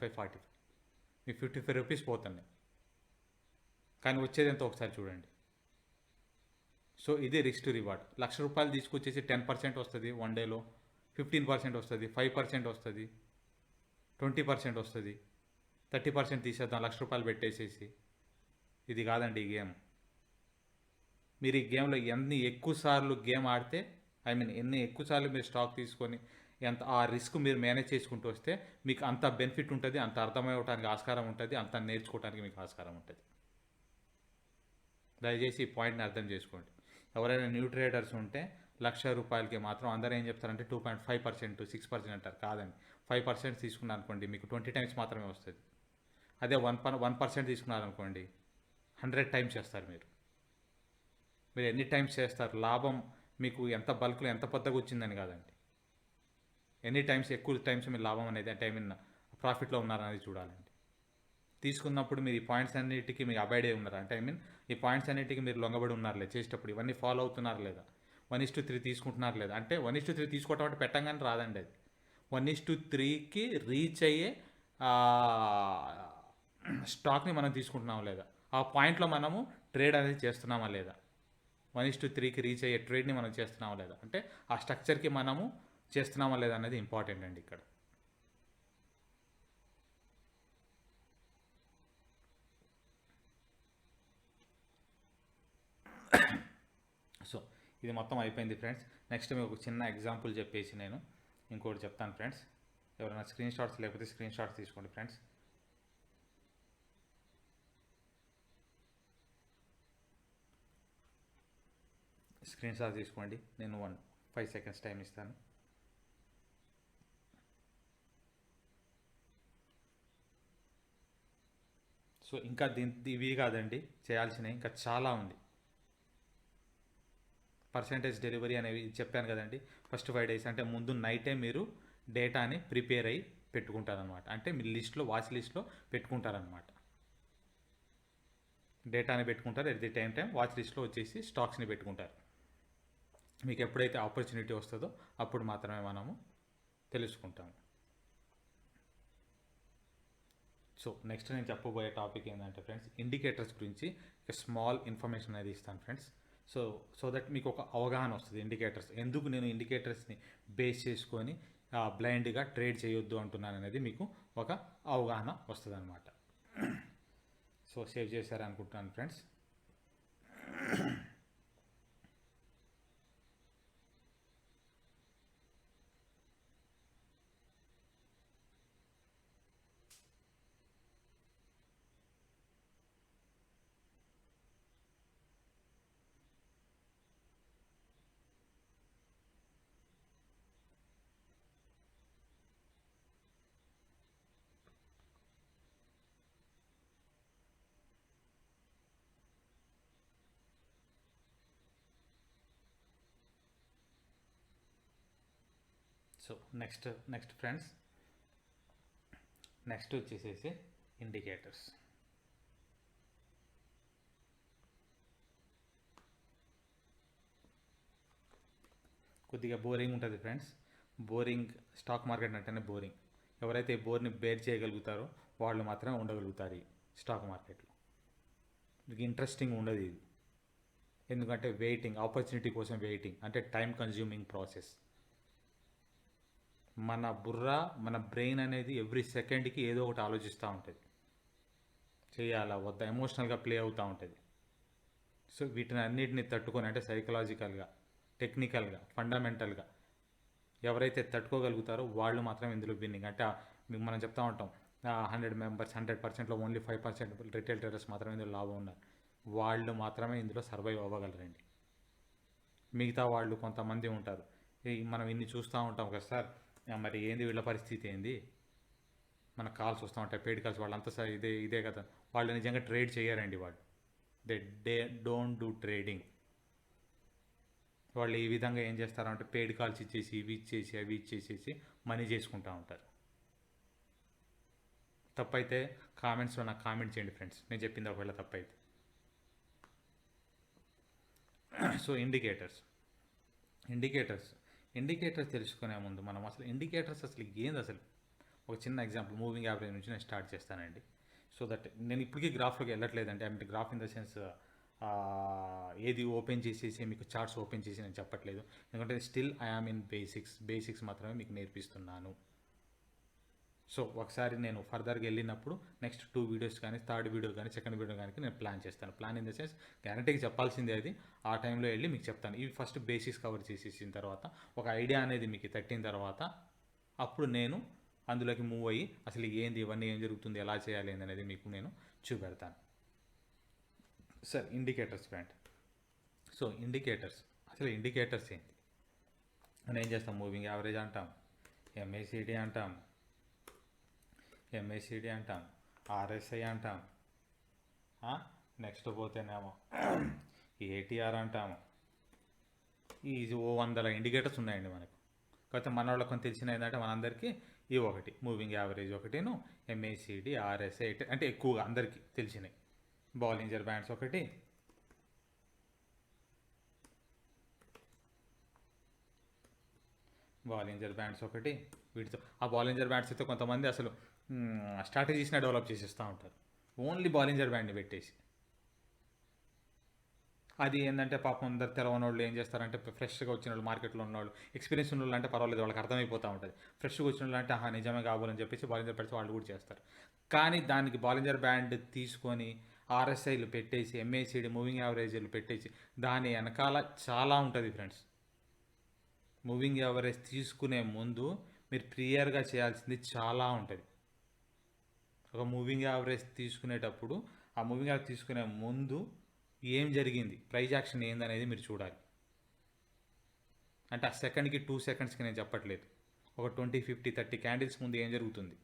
45 మీ 55 rupees పోతున్నాయి, కానీ వచ్చేది ఎంత ఒకసారి చూడండి. సో ఇది రిస్క్ టు రివార్డ్. ₹1,00,000 తీసుకొచ్చేసి 10% వస్తుంది వన్ డేలో, 15% వస్తుంది, 5% వస్తుంది, 20% వస్తుంది, 30% తీసేద్దాం ₹1,00,000 పెట్టేసేసి. ఇది కాదండి ఈ గేమ్. మీరు ఈ గేమ్లో ఎన్ని ఎక్కువ సార్లు గేమ్ ఆడితే, ఎన్ని ఎక్కువ సార్లు మీరు స్టాక్ తీసుకొని ఎంత ఆ రిస్క్ మీరు మేనేజ్ చేసుకుంటూ వస్తే మీకు అంత బెనిఫిట్ ఉంటుంది, అంత అర్థమవడానికి ఆస్కారం ఉంటుంది, అంత నేర్చుకోవడానికి మీకు ఆస్కారం ఉంటుంది. దయచేసి ఈ పాయింట్ని అర్థం చేసుకోండి. ఎవరైనా న్యూ ట్రేడర్స్ ఉంటే ₹1,00,000 మాత్రం అందరూ ఏం చెప్తారంటే 2.5%, 6% అంటారు. కాదండి, 5% తీసుకున్నారు అనుకోండి మీకు 20 టైమ్స్ మాత్రమే వస్తుంది. అదే 1% తీసుకున్నారనుకోండి 100 టైమ్స్ చేస్తారు. మీరు ఎన్ని టైమ్స్ చేస్తారు, లాభం మీకు ఎంత బల్క్లో ఎంత పెద్దగా వచ్చిందని కాదండి, ఎన్ని టైమ్స్ ఎక్కువ టైమ్స్ మీరు లాభం అనేది అంటే ప్రాఫిట్లో ఉన్నారనేది చూడాలండి. తీసుకున్నప్పుడు మీరు ఈ పాయింట్స్ అన్నిటికీ మీరు అబాయిడ్ అయి ఉన్నారు అంటే ఈ పాయింట్స్ అన్నిటికీ మీరు లొంగబడి ఉన్నారు లేదు చేసేటప్పుడు, ఇవన్నీ ఫాలో అవుతున్నారు లేదా, 1:3 తీసుకుంటున్నారు లేదా. అంటే 1:3 తీసుకోవటం అంటే పెట్టంగానే రాదండి, అది 1:3కి రీచ్ అయ్యే స్టాక్ని మనం తీసుకుంటున్నామా లేదా, ఆ పాయింట్లో మనము ట్రేడ్ అనేది చేస్తున్నామా లేదా, 1:3కి రీచ్ అయ్యే ట్రేడ్ని మనం చేస్తున్నామా లేదా, అంటే ఆ స్ట్రక్చర్కి మనము చేస్తున్నామా లేదా అనేది ఇంపార్టెంట్ అండి ఇక్కడ. సో ఇది మొత్తం అయిపోయింది ఫ్రెండ్స్. నెక్స్ట్ మీకు ఒక చిన్న ఎగ్జాంపుల్ చెప్పేసి నేను ఇంకోటి చెప్తాను ఫ్రెండ్స్. ఎవరైనా స్క్రీన్ షాట్స్ లేకపోతే స్క్రీన్ షాట్స్ తీసుకోండి ఫ్రెండ్స్. స్క్రీన్ షాట్ తీసుకోండి, నేను 5 సెకండ్స్ టైం ఇస్తాను. సో ఇంకా ఇవి కాదండి చేయాల్సినవి, ఇంకా చాలా ఉంది. పర్సంటేజ్ డెలివరీ అనేవి చెప్పాను కదండి. ఫస్ట్ 5 days అంటే ముందు నైటే మీరు డేటాని ప్రిపేర్ అయ్యి పెట్టుకుంటారనమాట. అంటే మీ లిస్ట్లో, వాచ్ లిస్ట్లో పెట్టుకుంటారనమాట. డేటాని పెట్టుకుంటారు, ఎట్ ది టైం వాచ్ లిస్ట్లో వచ్చేసి స్టాక్స్ని పెట్టుకుంటారు. మీకు ఎప్పుడైతే ఆపర్చునిటీ వస్తుందో అప్పుడు మాత్రమే మనము తెలుసుకుంటాము. సో నెక్స్ట్ నేను చెప్పబోయే టాపిక్ ఏంటంటే ఫ్రెండ్స్, ఇండికేటర్స్ గురించి ఒక స్మాల్ ఇన్ఫర్మేషన్ అనేది ఇస్తాను ఫ్రెండ్స్. సో దట్ మీకు ఒక అవగాహన వస్తుంది ఇండికేటర్స్, ఎందుకు నేను ఇండికేటర్స్ని బేస్ చేసుకొని బ్లైండ్గా ట్రేడ్ చేయొద్దు అంటున్నాను అనేది మీకు ఒక అవగాహన వస్తుంది అనమాట. సో సేవ్ చేశారనుకుంటున్నాను friends. So next friends, next వచ్చేసేసి ఇండికేటర్స్. కొద్దిగా బోరింగ్ ఉంటుంది ఫ్రెండ్స్. బోరింగ్, స్టాక్ మార్కెట్ అంటేనే బోరింగ్. ఎవరైతే బోర్ని బేర్ చేయగలుగుతారో వాళ్ళు మాత్రమే ఉండగలుగుతారు ఈ స్టాక్ మార్కెట్లో. మీకు ఇంట్రెస్టింగ్ ఉండదు ఇది, ఎందుకంటే వెయిటింగ్, ఆపర్చునిటీ కోసం వెయిటింగ్ అంటే టైం కన్జ్యూమింగ్ ప్రాసెస్. మన బుర్ర, మన బ్రెయిన్ అనేది ఎవ్రీ సెకండ్కి ఏదో ఒకటి ఆలోచిస్తూ ఉంటుంది, చేయాలా వద్దా, ఎమోషనల్గా ప్లే అవుతూ ఉంటుంది. సో వీటిని అన్నిటిని తట్టుకొని, అంటే సైకలాజికల్గా, టెక్నికల్గా, ఫండమెంటల్గా ఎవరైతే తట్టుకోగలుగుతారో వాళ్ళు మాత్రం ఇందులో విన్నింగ్. అంటే మనం చెప్తా ఉంటాం 100%లో ఓన్లీ 5% రిటైల్ ట్రేడర్స్ మాత్రమే ఇందులో లాభం ఉన్నారు, వాళ్ళు మాత్రమే ఇందులో సర్వైవ్ అవ్వగలరండి. మిగతా వాళ్ళు కొంతమంది ఉంటారు, మనం ఇన్ని చూస్తూ ఉంటాం కదా సార్, మరి ఏంది వీళ్ళ పరిస్థితి ఏంది, మనకు కాల్స్ వస్తూ ఉంటాయి, పెయిడ్ కాల్స్, వాళ్ళంతా ఇదే కదా, వాళ్ళు నిజంగా ట్రేడ్ చేయరండి. వాళ్ళు దే డోంట్ డూ ట్రేడింగ్. వాళ్ళు ఈ విధంగా ఏం చేస్తారంటే పెయిడ్ కాల్స్ ఇచ్చేసి, ఇవి ఇచ్చేసి, అవి ఇచ్చేసేసి మనీ చేసుకుంటూ ఉంటారు. తప్పైతే కామెంట్స్లో నాకు కామెంట్ చేయండి ఫ్రెండ్స్, నేను చెప్పింది ఒకవేళ తప్పైతే. సో ఇండికేటర్స్ తెలుసుకునే ముందు మనం అసలు ఇండికేటర్స్ అసలు ఏంది, అసలు ఒక చిన్న ఎగ్జాంపుల్ మూవింగ్ యావరేజ్ నుంచి నేను స్టార్ట్ చేస్తానండి. సో దట్ నేను ఇప్పటికీ గ్రాఫ్లోకి వెళ్ళట్లేదండి. అంటే గ్రాఫ్ ఇన్ ద సెన్స్ ఏది ఓపెన్ చేసేసి మీకు చార్ట్స్ ఓపెన్ చేసి నేను చెప్పట్లేదు. ఎందుకంటే స్టిల్ ఐఆమ్ ఇన్ బేసిక్స్ మాత్రమే మీకు నేర్పిస్తున్నాను. సో ఒకసారి నేను ఫర్దర్గా వెళ్ళినప్పుడు నెక్స్ట్ 2 వీడియోస్ కానీ, థర్డ్ వీడియో కానీ, సెకండ్ వీడియో కానీ నేను ప్లాన్ చేస్తాను. ప్లాన్ ఇన్ ద సెన్స్ గ్యారంటీకి చెప్పాల్సిందే అది. ఆ టైంలో వెళ్ళి మీకు చెప్తాను. ఇవి ఫస్ట్ బేసిక్స్ కవర్ చేసేసిన తర్వాత ఒక ఐడియా అనేది మీకు తట్టిన తర్వాత అప్పుడు నేను అందులోకి మూవ్ అయ్యి అసలు ఏంది, ఇవన్నీ ఏం జరుగుతుంది, ఎలా చేయాలి అనేది మీకు నేను చూపెడతాను. Sir indicators friend. So indicators, అసలు ఇండికేటర్స్ ఏంటి మనం ఏం చేస్తాం? మూవింగ్ యావరేజ్ అంటాం, ఎంఏసిడి అంటాం, ఆర్ఎస్ఐ అంటాం, నెక్స్ట్ పోతేనేమో ఏటీఆర్ అంటాము. ఈ 100 ఇండికేటర్స్ ఉన్నాయండి మనకు. కాకపోతే మన వాళ్ళకి కొంత తెలిసిన ఏంటంటే మనందరికీ ఇవి ఒకటి, మూవింగ్ యావరేజ్ ఒకటిను, ఎంఏసిడి, ఆర్ఎస్ఐ అంటే ఎక్కువగా అందరికీ తెలిసినాయి. బాలింజర్ బ్యాండ్స్ ఒకటి, వీటితో ఆ బాలింజర్ బ్యాండ్స్ అయితే కొంతమంది అసలు స్ట్రాటజీస్ని డెవలప్ చేసేస్తూ ఉంటారు ఓన్లీ బాలింజర్ బ్యాండ్ని పెట్టేసి. అది ఏంటంటే పాపం అందరు తెలవని వాళ్ళు ఏం చేస్తారంటే, ఫ్రెష్గా వచ్చిన వాళ్ళు, మార్కెట్లో ఉన్న వాళ్ళు, ఎక్స్పీరియన్స్ ఉన్న వాళ్ళు అంటే పర్వాలేదు, వాళ్ళకి అర్థమైపోతూ ఉంటుంది. ఫ్రెష్గా వచ్చిన వాళ్ళు అంటే నిజమే కావాలని చెప్పేసి బాలింజర్ పెడితే వాళ్ళు కూడా చేస్తారు. కానీ దానికి బాలింజర్ బ్యాండ్ తీసుకొని ఆర్ఎస్ఐలు పెట్టేసి, ఎంఏసిడి మూవింగ్ యావరేజ్లు పెట్టేసి దాని వెనకాల చాలా ఉంటుంది ఫ్రెండ్స్. మూవింగ్ యావరేజ్ తీసుకునే ముందు మీరు క్లియర్గా చేయాల్సింది చాలా ఉంటుంది. ఒక మూవింగ్ యావరేజ్ తీసుకునేటప్పుడు ఆ మూవింగ్ యావరేజ్ తీసుకునే ముందు ఏం జరిగింది, ప్రైజ్ యాక్షన్ ఏందనేది మీరు చూడాలి. అంటే ఆ సెకండ్కి 2 సెకండ్స్కి నేను చెప్పట్లేదు. ఒక 20, 50, 30 క్యాండిల్స్ ముందు ఏం జరుగుతుంది.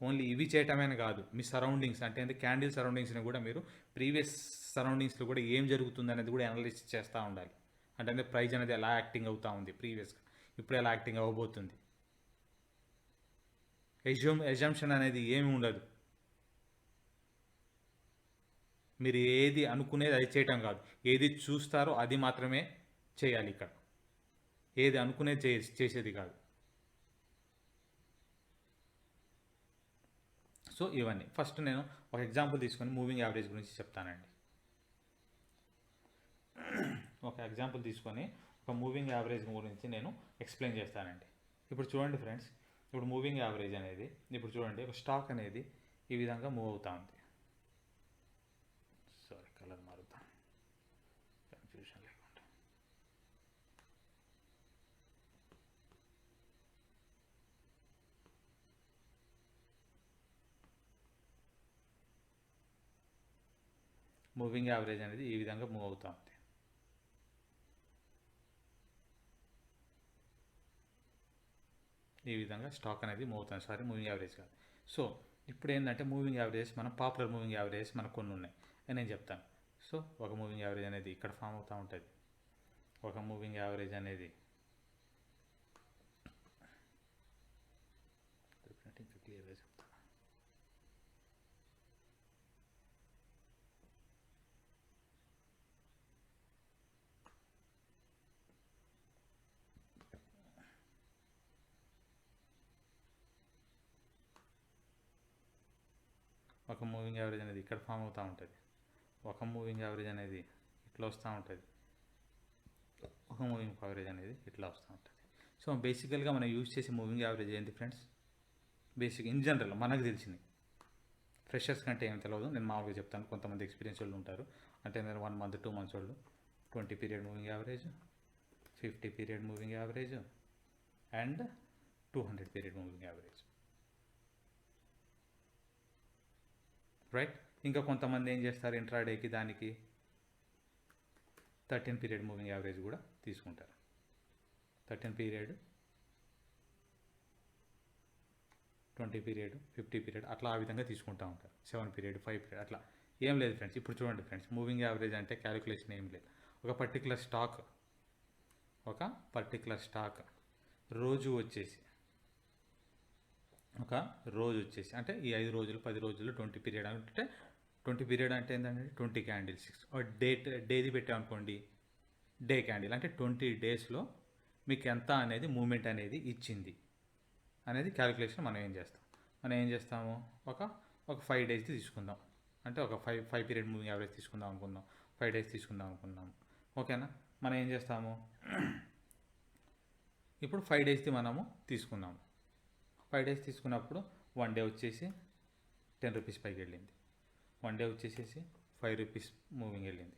ఓన్లీ ఇవి చేయటమేనే కాదు, మీ సరౌండింగ్స్ అంటే క్యాండిల్ సరౌండింగ్స్ని కూడా మీరు ప్రీవియస్ సరౌండింగ్స్లో కూడా ఏం జరుగుతుంది అనేది కూడా అనలైజ్ చేస్తూ ఉండాలి. అంటే ప్రైజ్ అనేది ఎలా యాక్టింగ్ అవుతూ ఉంది ప్రీవియస్గా, ఇప్పుడు ఎలా యాక్టింగ్ అవ్వబోతుంది. ఎజంప్షన్ అనేది ఏమి ఉండదు. మీరు ఏది అనుకునేది అది చేయటం కాదు, ఏది చూస్తారో అది మాత్రమే చేయాలి. ఇక్కడ ఏది అనుకునేది చేసేది కాదు. సో ఇవన్నీ ఫస్ట్ నేను ఒక ఎగ్జాంపుల్ తీసుకొని మూవింగ్ యావరేజ్ గురించి చెప్తానండి. ఒక ఎగ్జాంపుల్ తీసుకొని ఒక మూవింగ్ యావరేజ్ గురించి నేను ఎక్స్ప్లెయిన్ చేస్తానండి. ఇప్పుడు చూడండి ఫ్రెండ్స్, ఇప్పుడు మూవింగ్ యావరేజ్ అనేది, ఇప్పుడు చూడండి ఒక స్టాక్ అనేది ఈ విధంగా మూవ్ అవుతూ ఉంది. సారీ, కలర్ మారుతా, కన్ఫ్యూషన్ లేకుండా. మూవింగ్ యావరేజ్ అనేది ఈ విధంగా మూవ్ అవుతూ ఉంది. ఈ విధంగా స్టాక్ అనేది మూవ్ అవుతుంది. సారీ, మూవింగ్ యావరేజ్ కాదు. సో ఇప్పుడు ఏంటంటే మూవింగ్ యావరేజ్, మన పాపులర్ మూవింగ్ యావరేజ్ మనకు కొన్ని ఉన్నాయి నేను చెప్తాను. సో ఒక మూవింగ్ యావరేజ్ అనేది ఇక్కడ ఫామ్ అవుతూ ఉంటుంది. ఒక మూవింగ్ యావరేజ్ అనేది క్లియర్గా చెప్తాను. ఒక మూవింగ్ యావరేజ్ అనేది ఇక్కడ ఫామ్ అవుతూ ఉంటుంది. ఒక మూవింగ్ యావరేజ్ అనేది ఇట్లా వస్తూ ఉంటుంది. ఒక మూవింగ్ యావరేజ్ అనేది ఇట్లా వస్తూ ఉంటుంది. సో బేసికల్గా మనం యూజ్ చేసే మూవింగ్ యావరేజ్ ఏంటి ఫ్రెండ్స్? బేసిక్ ఇన్ జనరల్ మనకు తెలిసింది. ఫ్రెషర్స్ కంటే ఏం తెలియదు, నేను మామూలుగా చెప్తాను. కొంతమంది ఎక్స్పీరియన్స్ వాళ్ళు ఉంటారు, అంటే 1 month 2 months వాళ్ళు. 20 period moving average, 50 period moving average and 200 period moving average, right. ఇంకా కొంతమంది ఏం చేస్తారు, ఇంట్రాడేకి దానికి 13 పీరియడ్ మూవింగ్ యావరేజ్ కూడా తీసుకుంటారు. 13 పీరియడ్, 20 పీరియడ్, 50 పీరియడ్ అట్లా ఆ విధంగా తీసుకుంటూ ఉంటారు. 7 పీరియడ్, 5 పీరియడ్ అట్లా ఏం లేదు ఫ్రెండ్స్. ఇప్పుడు చూడండి ఫ్రెండ్స్, మూవింగ్ యావరేజ్ అంటే క్యాలిక్యులేషన్ ఏం లేదు. ఒక పర్టికులర్ స్టాక్ రోజు వచ్చేసి అంటే ఈ 5 రోజులు 10 రోజులు 20 పీరియడ్ అంటే 20 పీరియడ్ అంటే ఏంటంటే 20 క్యాండిల్స్. డేది పెట్టామనుకోండి, డే క్యాండిల్ అంటే 20 డేస్లో మీకు ఎంత అనేది మూమెంట్ అనేది ఇచ్చింది అనేది క్యాలిక్యులేషన్ మనం ఏం చేస్తాము ఒక ఒక 5 డేస్ తీసుకుందాం. అంటే ఒక 5 పీరియడ్ మూవింగ్ యావరేజ్ తీసుకుందాం అనుకుందాం, 5 డేస్ తీసుకుందాం అనుకున్నాము. ఓకేనా? మనం ఏం చేస్తాము, ఇప్పుడు 5 డేస్ది మనము తీసుకున్నాము. 5 డేస్ తీసుకున్నప్పుడు 1 డే వచ్చేసి 10 రూపీస్ పైకి వెళ్ళింది, 1 డే వచ్చేసేసి 5 రూపీస్ మూవింగ్ వెళ్ళింది,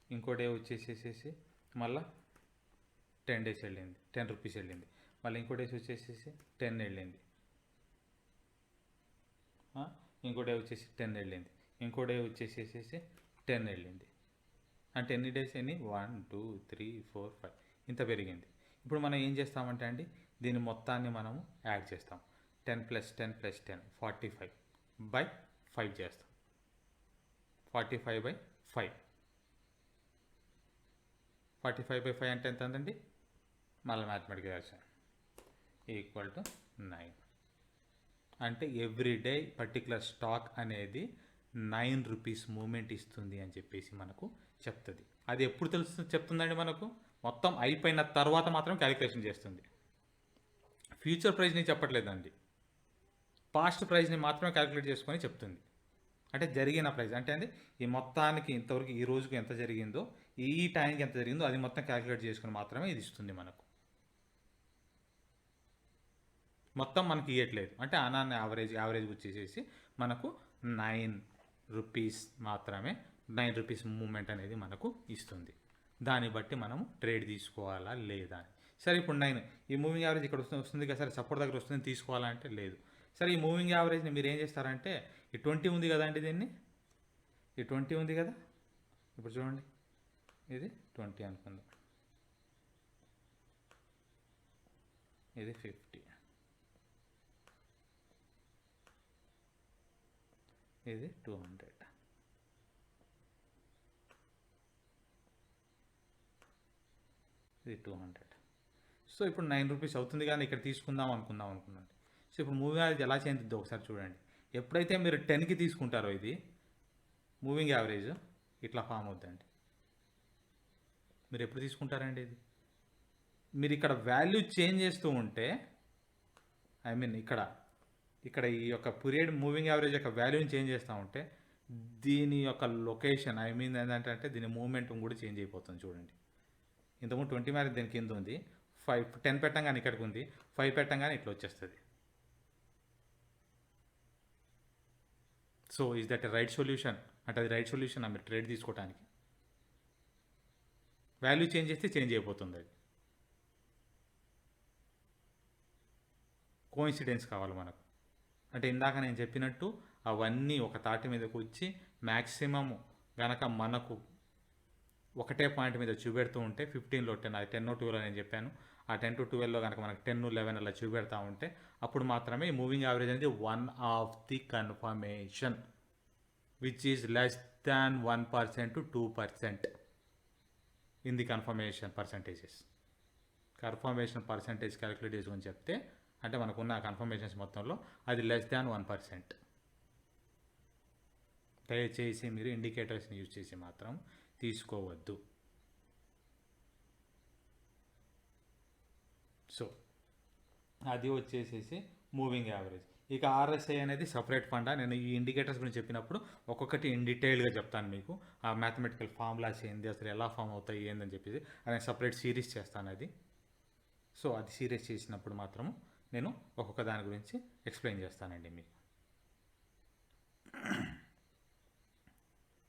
ఇంకో డే వచ్చేసేసి మళ్ళీ 10 డేస్ వెళ్ళింది, 10 రూపీస్ వెళ్ళింది, మళ్ళీ ఇంకో డేస్ వచ్చేసేసి 10 వెళ్ళింది, ఇంకో డే వచ్చేసి 10 వెళ్ళింది, ఇంకో డే వచ్చేసేసి 10 వెళ్ళింది. అంటే ఎన్ని డేస్ ఎన్ని 1 2 3 4 5 ఇంత పెరిగింది. ఇప్పుడు మనం ఏం చేస్తామంటే అండి, దీని మొత్తాన్ని మనము యాడ్ చేస్తాం. 10 + 10 + 10 45/5 చేస్తాం. 45/5 45/5 అంటే ఎంత అండి, మళ్ళీ మ్యాథమెటికల్ రాశాను, ఈక్వల్ టు 9. అంటే ఎవ్రీ డే పర్టికులర్ స్టాక్ అనేది 9 రూపీస్ మూమెంట్ ఇస్తుంది అని చెప్పేసి మనకు చెప్తుంది. అది ఎప్పుడు చెప్తుందండి, మనకు మొత్తం అయిపోయిన తర్వాత మాత్రం క్యాలిక్యులేషన్ చేస్తుంది. ఫ్యూచర్ ప్రైస్ని చెప్పట్లేదండి, పాస్ట్ ప్రైస్ని మాత్రమే క్యాలిక్యులేట్ చేసుకొని చెప్తుంది. అంటే జరిగిన ప్రైస్ అంటే అండి, ఈ మొత్తానికి ఇంతవరకు ఈ రోజుకి ఎంత జరిగిందో, ఈ టైంకి ఎంత జరిగిందో అది మొత్తం క్యాలిక్యులేట్ చేసుకొని మాత్రమే ఇది ఇస్తుంది మనకు. మొత్తం మనకి ఇవ్వట్లేదు. అంటే అనాన్ని యావరేజ్ వచ్చేసేసి మనకు 9 రూపీస్ మాత్రమే, 9 రూపీస్ మూమెంట్ అనేది మనకు ఇస్తుంది. దాన్ని బట్టి మనము ట్రేడ్ తీసుకోవాలా లేదా అని. సరే ఇప్పుడు 9 ఈ మూవింగ్ యావరేజ్ ఇక్కడ వస్తుంది కదా, సరే సపోర్ట్ దగ్గర వస్తుంది తీసుకోవాలంటే లేదు. సరే ఈ మూవింగ్ యావరేజ్ని మీరు ఏం చేస్తారంటే, ఈ 20 ఉంది కదా అండి, దీన్ని ఈ 20 ఉంది కదా, ఇప్పుడు చూడండి ఇది 20 అనుకుందాం, ఇది 50, ఇది 200, ఇది 200. సో ఇప్పుడు 9 రూపీస్ అవుతుంది కానీ ఇక్కడ తీసుకుందాం అనుకున్నాను. సో ఇప్పుడు మూవింగ్ యావరేజ్ ఎలా చెందుతుందో ఒకసారి చూడండి. ఎప్పుడైతే మీరు 10కి తీసుకుంటారో ఇది మూవింగ్ యావరేజ్ ఇట్లా ఫామ్ అవుతుందండి. మీరు ఎప్పుడు తీసుకుంటారండి ఇది, మీరు ఇక్కడ వాల్యూ చేంజ్ చేస్తూ ఉంటే, ఐ మీన్ ఇక్కడ ఈ యొక్క పీరియడ్ మూవింగ్ యావరేజ్ యొక్క వాల్యూని చేంజ్ చేస్తూ ఉంటే దీని యొక్క లొకేషన్, ఐ మీన్ ఏంటంటే దీని మూమెంటం కూడా చేంజ్ అయిపోతుంది. చూడండి, ఇంతకుముందు 20 మ్యారేజ్ దీని కింద ఉంది, 10 పెట్టంగానే ఇక్కడికి ఉంది, 5 పెట్టంగానే ఇట్లా వచ్చేస్తుంది. So is that right solution అంటే అది రైట్ సొల్యూషన్ మీరు ట్రేడ్ తీసుకోవడానికి. వాల్యూ చేంజ్ చేస్తే చేంజ్ అయిపోతుంది, అది కోఇన్సిడెన్స్ కావాలి మనకు. అంటే ఇందాక నేను చెప్పినట్టు అవన్నీ ఒక తాటి మీదకు వచ్చి మ్యాక్సిమము గనక మనకు ఒకటే పాయింట్ మీద చూపెడుతూ ఉంటే 15లో 10, అది 10 12 అని చెప్పాను, ఆ 10 to 12లో కనుక మనకు 10 11 అలా చూపెడతా ఉంటే అప్పుడు మాత్రమే మూవింగ్ యావరేజ్ అనేది one of the confirmation which is less than 1% to 2% in the confirmation percentages. Confirmation percentage calculate చేసుకొని చెప్తే, అంటే మనకున్న కన్ఫర్మేషన్స్ మొత్తంలో అది లెస్ దాన్ 1%. దయచేసి మీరు ఇండికేటర్స్ని యూజ్ చేసి మాత్రం తీసుకోవద్దు. సో అది వచ్చేసేసి మూవింగ్ యావరేజ్. ఇక ఆర్ఎస్ఐ అనేది సపరేట్ ఫండా. నేను ఈ ఇండికేటర్స్ గురించి చెప్పినప్పుడు ఒక్కొక్కటి ఇన్ డీటెయిల్గా చెప్తాను మీకు, ఆ మ్యాథమెటికల్ ఫార్ములాస్ ఏంది, అసలు ఎలా ఫామ్ అవుతాయి ఏందని చెప్పేసి అది సపరేట్ సిరీస్ చేస్తాను అది. సో అది సిరీస్ చేసినప్పుడు మాత్రము నేను ఒక్కొక్క దాని గురించి ఎక్స్ప్లెయిన్ చేస్తానండి మీకు.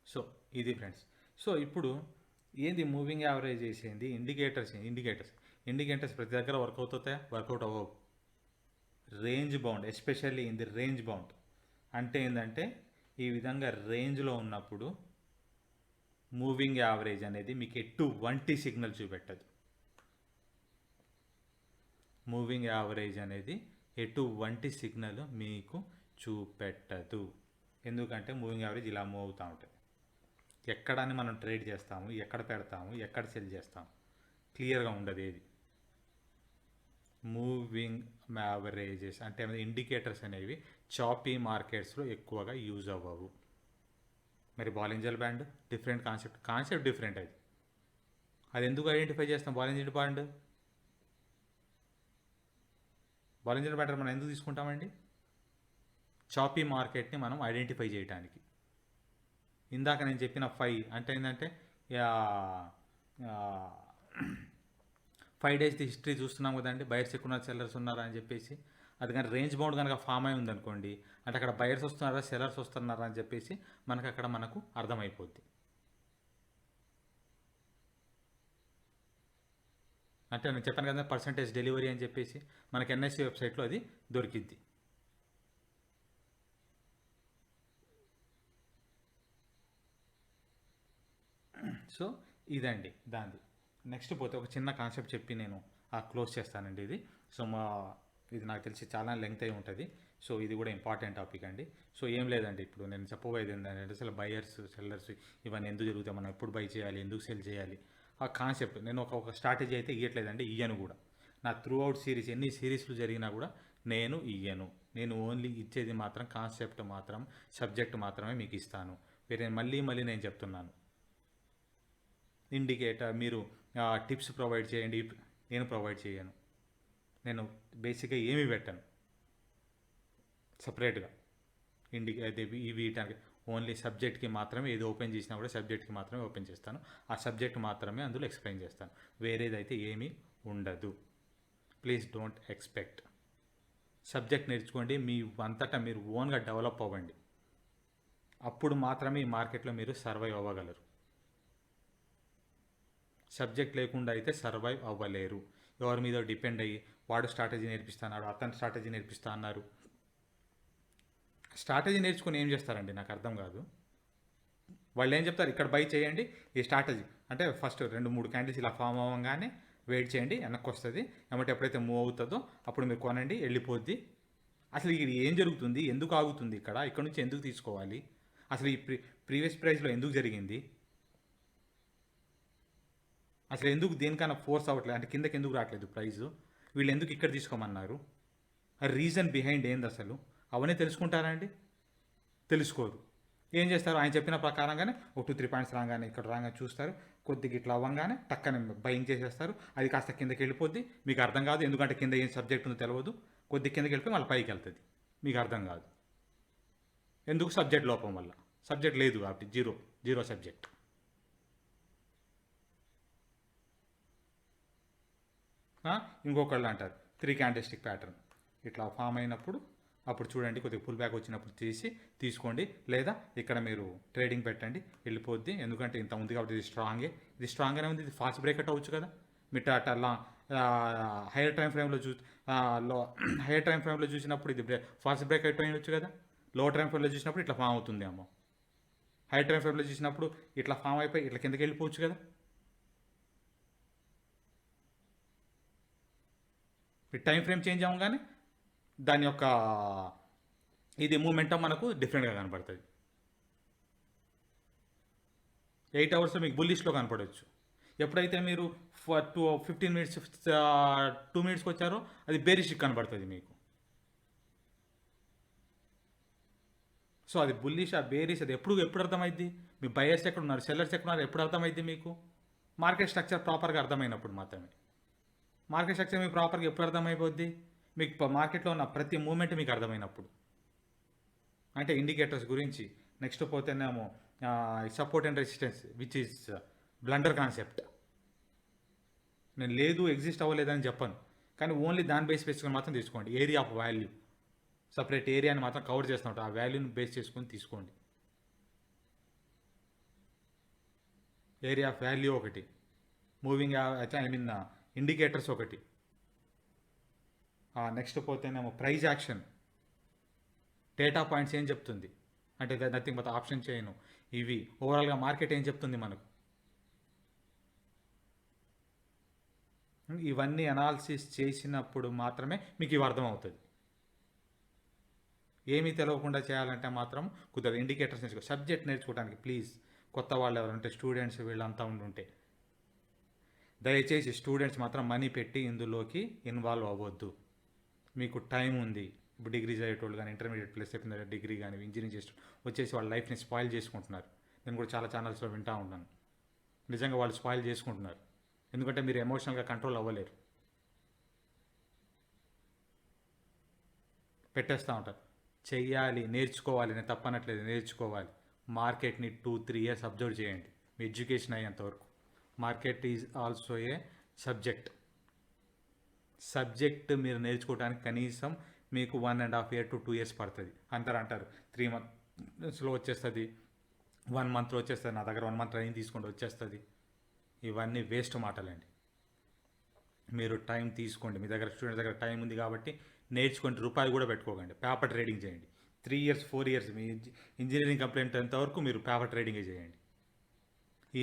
సో ఇది ఫ్రెండ్స్. సో ఇప్పుడు ఏంది మూవింగ్ యావరేజ్ చేసేది, ఇండికేటర్స్ ప్రతి దగ్గర వర్కౌట్ అవ్వవు. Range bound, especially in the range bound అంటే ఏంటంటే ఈ విధంగా రేంజ్లో ఉన్నప్పుడు మూవింగ్ యావరేజ్ అనేది మీకు ఎటువంటి సిగ్నల్ చూపెట్టదు. మూవింగ్ యావరేజ్ అనేది ఎటువంటి సిగ్నల్ మీకు చూపెట్టదు. ఎందుకంటే మూవింగ్ యావరేజ్ ఇలా మూవ్ అవుతూ ఉంటుంది. ఎక్కడని మనం ట్రేడ్ చేస్తాము, ఎక్కడ పెడతాము, ఎక్కడ సెల్ చేస్తాము క్లియర్గా ఉండదు ఏది. మూవింగ్ యావరేజెస్ అంటే ఇండికేటర్స్ అనేవి చాపీ మార్కెట్స్లో ఎక్కువగా యూజ్ అవ్వవు. మరి బాలింజర్ బ్యాండ్ డిఫరెంట్ కాన్సెప్ట్ డిఫరెంట్. అది ఎందుకు ఐడెంటిఫై చేస్తాం బాలింజర్ బ్యాండ్? బాలింజర్ ప్యాటర్న్ మనం ఎందుకు తీసుకుంటామండి? చాపీ మార్కెట్ని మనం ఐడెంటిఫై చేయడానికి. ఇందాక నేను చెప్పిన 5 అంటే ఏంటంటే 5 డేస్ హిస్టరీ చూస్తున్నాం కదండి, బయర్స్ ఎక్కువ ఉన్నారు సెల్లర్స్ ఉన్నారా అని చెప్పేసి. అది కానీ రేంజ్ బౌండ్ కనుక ఫామ్ అయి ఉందనుకోండి, అంటే అక్కడ బయర్స్ వస్తున్నారా సెల్లర్స్ వస్తున్నారా అని చెప్పేసి మనకు అర్థమైపోద్ది. అంటే నేను చెప్పాను కదా పర్సంటేజ్ డెలివరీ అని చెప్పేసి, మనకి ఎన్ఎస్సి వెబ్సైట్లో అది దొరికిద్ది. సో ఇదండి దాంది. నెక్స్ట్ పోతే ఒక చిన్న కాన్సెప్ట్ చెప్పి నేను క్లోజ్ చేస్తానండి ఇది. సో ఇది నాకు తెలిసి చాలా లెంగ్త్ అయి ఉంటుంది. సో ఇది కూడా ఇంపార్టెంట్ టాపిక్ అండి. సో ఏం లేదండి, ఇప్పుడు నేను చెప్పబోయేది ఏంటంటే అసలు బయర్స్ సెల్లర్స్ ఇవన్నీ ఎందుకు జరుగుతాయి, మనం ఎప్పుడు బై చేయాలి, ఎందుకు సెల్ చేయాలి, ఆ కాన్సెప్ట్ నేను ఒక స్ట్రాటజీ అయితే ఇవ్వట్లేదండి, ఇయ్యను కూడా. నా త్రూ అవుట్ సిరీస్ ఎన్ని సిరీస్లు జరిగినా కూడా నేను ఇయ్యను. నేను ఓన్లీ ఇచ్చేది మాత్రం కాన్సెప్ట్ మాత్రం, సబ్జెక్ట్ మాత్రమే మీకు ఇస్తాను. వేరే మళ్ళీ నేను చెప్తున్నాను, ఇండికేటర్ మీరు టిప్స్ ప్రొవైడ్ చేయండి, నేను ప్రొవైడ్ చేయను. నేను బేసిక్గా ఏమీ పెట్టను సపరేట్గా వీటానికి. ఓన్లీ సబ్జెక్ట్కి మాత్రమే ఏది ఓపెన్ చేసినా కూడా సబ్జెక్ట్కి మాత్రమే ఓపెన్ చేస్తాను. ఆ సబ్జెక్ట్ మాత్రమే అందులో ఎక్స్ప్లెయిన్ చేస్తాను, వేరేదైతే ఏమీ ఉండదు. Please don't expect. సబ్జెక్ట్ నేర్చుకోండి, మీ అంతటా మీరు ఓన్గా డెవలప్ అవ్వండి. అప్పుడు మాత్రమే ఈ మార్కెట్లో మీరు సర్వైవ్ అవ్వగలరు. సబ్జెక్ట్ లేకుండా అయితే సర్వైవ్ అవ్వలేరు. ఎవరి మీద డిపెండ్ అయ్యి వాడు స్ట్రాటజీ నేర్పిస్తున్నాడు, అతను స్ట్రాటజీ నేర్పిస్తా అన్నారు. స్ట్రాటజీ నేర్చుకుని ఏం చేస్తారండి, నాకు అర్థం కాదు. వాళ్ళు ఏం చెప్తారు, ఇక్కడ బై చేయండి ఈ స్ట్రాటజీ అంటే ఫస్ట్ 2-3 క్యాండిల్స్ ఇలా ఫామ్ అవ్వగానే వెయిట్ చేయండి, వెనక్కి వస్తుంది, ఏమంటే ఎప్పుడైతే మూవ్ అవుతుందో అప్పుడు మీరు కొనండి, వెళ్ళిపోద్ది. అసలు ఇది ఏం జరుగుతుంది, ఎందుకు ఆగుతుంది, ఇక్కడ నుంచి ఎందుకు తీసుకోవాలి, అసలు ఈ ప్రీవియస్ ప్రైస్లో ఎందుకు జరిగింది, అసలు ఎందుకు దేనికన్నా ఫోర్స్ అవ్వట్లేదు, అంటే కిందకి ఎందుకు రావట్లేదు ప్రైజు, వీళ్ళు ఎందుకు ఇక్కడ తీసుకోమన్నారు, ఆ రీజన్ బిహైండ్ ఏంది అసలు, అవన్నీ తెలుసుకుంటారా అండి? తెలుసుకోరు. ఏం చేస్తారు, ఆయన చెప్పిన ప్రకారంగానే ఒక 2-3 పాయింట్స్ రాగానే ఇక్కడ రాగానే చూస్తారు, కొద్దిగా ఇట్లా అవ్వగానే టక్కనే బయింగ్ చేసేస్తారు. అది కాస్త కిందకి వెళ్ళిపోద్ది, మీకు అర్థం కాదు, ఎందుకంటే కింద ఏం సబ్జెక్ట్ ఉందో తెలియదు. కొద్ది కిందకి వెళ్ళిపోయి మళ్ళీ పైకి వెళ్తుంది, మీకు అర్థం కాదు. ఎందుకు? సబ్జెక్ట్ లోపం వల్ల. సబ్జెక్ట్ లేదు కాబట్టి జీరో సబ్జెక్ట్. ఇంకొకళ్ళు అంటారు 3 క్యాండిల్స్టిక్ ప్యాటర్న్ ఇట్లా ఫామ్ అయినప్పుడు అప్పుడు చూడండి, కొద్దిగా పుల్ బ్యాక్ వచ్చినప్పుడు తీసుకోండి, లేదా ఇక్కడ మీరు ట్రేడింగ్ పెట్టండి, వెళ్ళిపోద్ది. ఎందుకంటే ఇంత ఉంది కాబట్టి ఇది స్ట్రాంగ్గానే ఉంది, ఇది ఫాస్ట్ బ్రేక్అట్ అవ్వచ్చు కదా. మీరు అట్లా హైయర్ టైం ఫ్రేమ్లో చూసినప్పుడు ఇది ఫాస్ట్ బ్రేక్అట్ అయ్యవచ్చు కదా. లో టైం ఫ్రేమ్లో చూసినప్పుడు ఇట్లా ఫామ్ అవుతుంది అమ్మో. హై టైం ఫ్రేమ్లో చూసినప్పుడు ఇట్లా ఫామ్ అయిపోయి ఇట్లా కిందకి వెళ్ళిపోవచ్చు కదా. టైం ఫ్రేమ్ చేంజ్ అవ్వగానే దాని యొక్క ఇది మూమెంటం మనకు డిఫరెంట్గా కనపడుతుంది. 8 అవర్స్లో మీకు బుల్లిష్లో కనపడవచ్చు. ఎప్పుడైతే మీరు 15 మినిట్స్ 2 మినిట్స్కి వచ్చారో అది బేరిష్ కనబడుతుంది మీకు. సో అది బుల్లిష్, ఆ బేరిష్ అది ఎప్పుడు అర్థమైద్ది, మీ బయర్స్ ఎక్కడ ఉన్నారు, సెల్లర్స్ ఎక్కడ ఉన్నారు ఎప్పుడు అర్థమైద్ది మీకు? మార్కెట్ స్ట్రక్చర్ ప్రాపర్గా అర్థమైనప్పుడు మాత్రమే. మార్కెట్ స్ట్రక్చర్ మీకు ప్రాపర్గా ఎప్పుడు అర్థమైపోద్ది, మీకు మార్కెట్లో ఉన్న ప్రతి మూమెంట్ మీకు అర్థమైనప్పుడు. అంటే ఇండికేటర్స్ గురించి నెక్స్ట్ పోతేనేమో support and resistance which is blunder concept. నేను లేదు ఎగ్జిస్ట్ అవ్వలేదని చెప్పను, కానీ ఓన్లీ దాని బేస్ చేసుకొని మాత్రం తీసుకోండి. ఏరియా ఆఫ్ వాల్యూ సపరేట్ ఏరియాని మాత్రం కవర్ చేస్తున్నట్టు ఆ వాల్యూని బేస్ చేసుకొని తీసుకోండి. ఏరియా ఆఫ్ వాల్యూ ఒకటి, మూవింగ్ ఇండికేటర్స్ ఒకటి. నెక్స్ట్ పోతేనేమో ప్రైజ్ యాక్షన్, డేటా పాయింట్స్ ఏం చెప్తుంది అంటే నథింగ్ బట్ ఆప్షన్ చేయను. ఇవి ఓవరాల్గా మార్కెట్ ఏం చెప్తుంది మనకు, ఇవన్నీ అనాలిసిస్ చేసినప్పుడు మాత్రమే మీకు ఇవి అర్థమవుతుంది. ఏమీ తెలియకుండా చేయాలంటే మాత్రం కుదరదు. ఇండికేటర్స్ నేర్చుకో, సబ్జెక్ట్ నేర్చుకోవడానికి ప్లీజ్ కొత్త వాళ్ళు ఎవరంటే స్టూడెంట్స్ వీళ్ళంతా ఉంటే దయచేసి స్టూడెంట్స్ మాత్రం మనీ పెట్టి ఇందులోకి ఇన్వాల్వ్ అవ్వద్దు. మీకు టైం ఉంది. ఇప్పుడు డిగ్రీ చదివేటోళ్ళు కానీ ఇంటర్మీడియట్ ప్లస్ సెకండరీ డిగ్రీ కానీ ఇంజనీరింగ్ చేసి వచ్చేసి వాళ్ళ లైఫ్ని స్పాయిల్ చేసుకుంటున్నారు. నేను కూడా చాలా ఛానల్స్లో వింటూ ఉన్నాను. నిజంగా వాళ్ళు స్పాయిల్ చేసుకుంటున్నారు, ఎందుకంటే మీరు ఎమోషనల్గా కంట్రోల్ అవ్వలేరు. పెట్టేస్తూ ఉంటారు. చెయ్యాలి, నేర్చుకోవాలి, నేను తప్పనట్లేదు, నేర్చుకోవాలి. మార్కెట్ని 2-3 ఇయర్స్ అబ్జర్వ్ చేయండి మీ ఎడ్యుకేషన్ అయ్యేంతవరకు. Market is also a subject. మీరు నేర్చుకోవడానికి కనీసం మీకు 1.5 year to 2 years పడుతుంది. అంటారు 3 monthsలో వచ్చేస్తుంది, 1 monthలో వచ్చేస్తుంది, నా దగ్గర 1 month ట్రైనింగ్ తీసుకుంటే వచ్చేస్తుంది. ఇవన్నీ వేస్ట్ మాటలండి. మీరు టైం తీసుకోండి. మీ దగ్గర స్టూడెంట్స్ దగ్గర టైం ఉంది కాబట్టి నేర్చుకోండి. రూపాయలు కూడా పెట్టుకోకండి. పేపర్ ట్రేడింగ్ చేయండి. 3 years 4 years మీ ఇంజనీరింగ్ కంప్లీట్ అంతవరకు మీరు పేపర్ ట్రేడింగే చేయండి. ఈ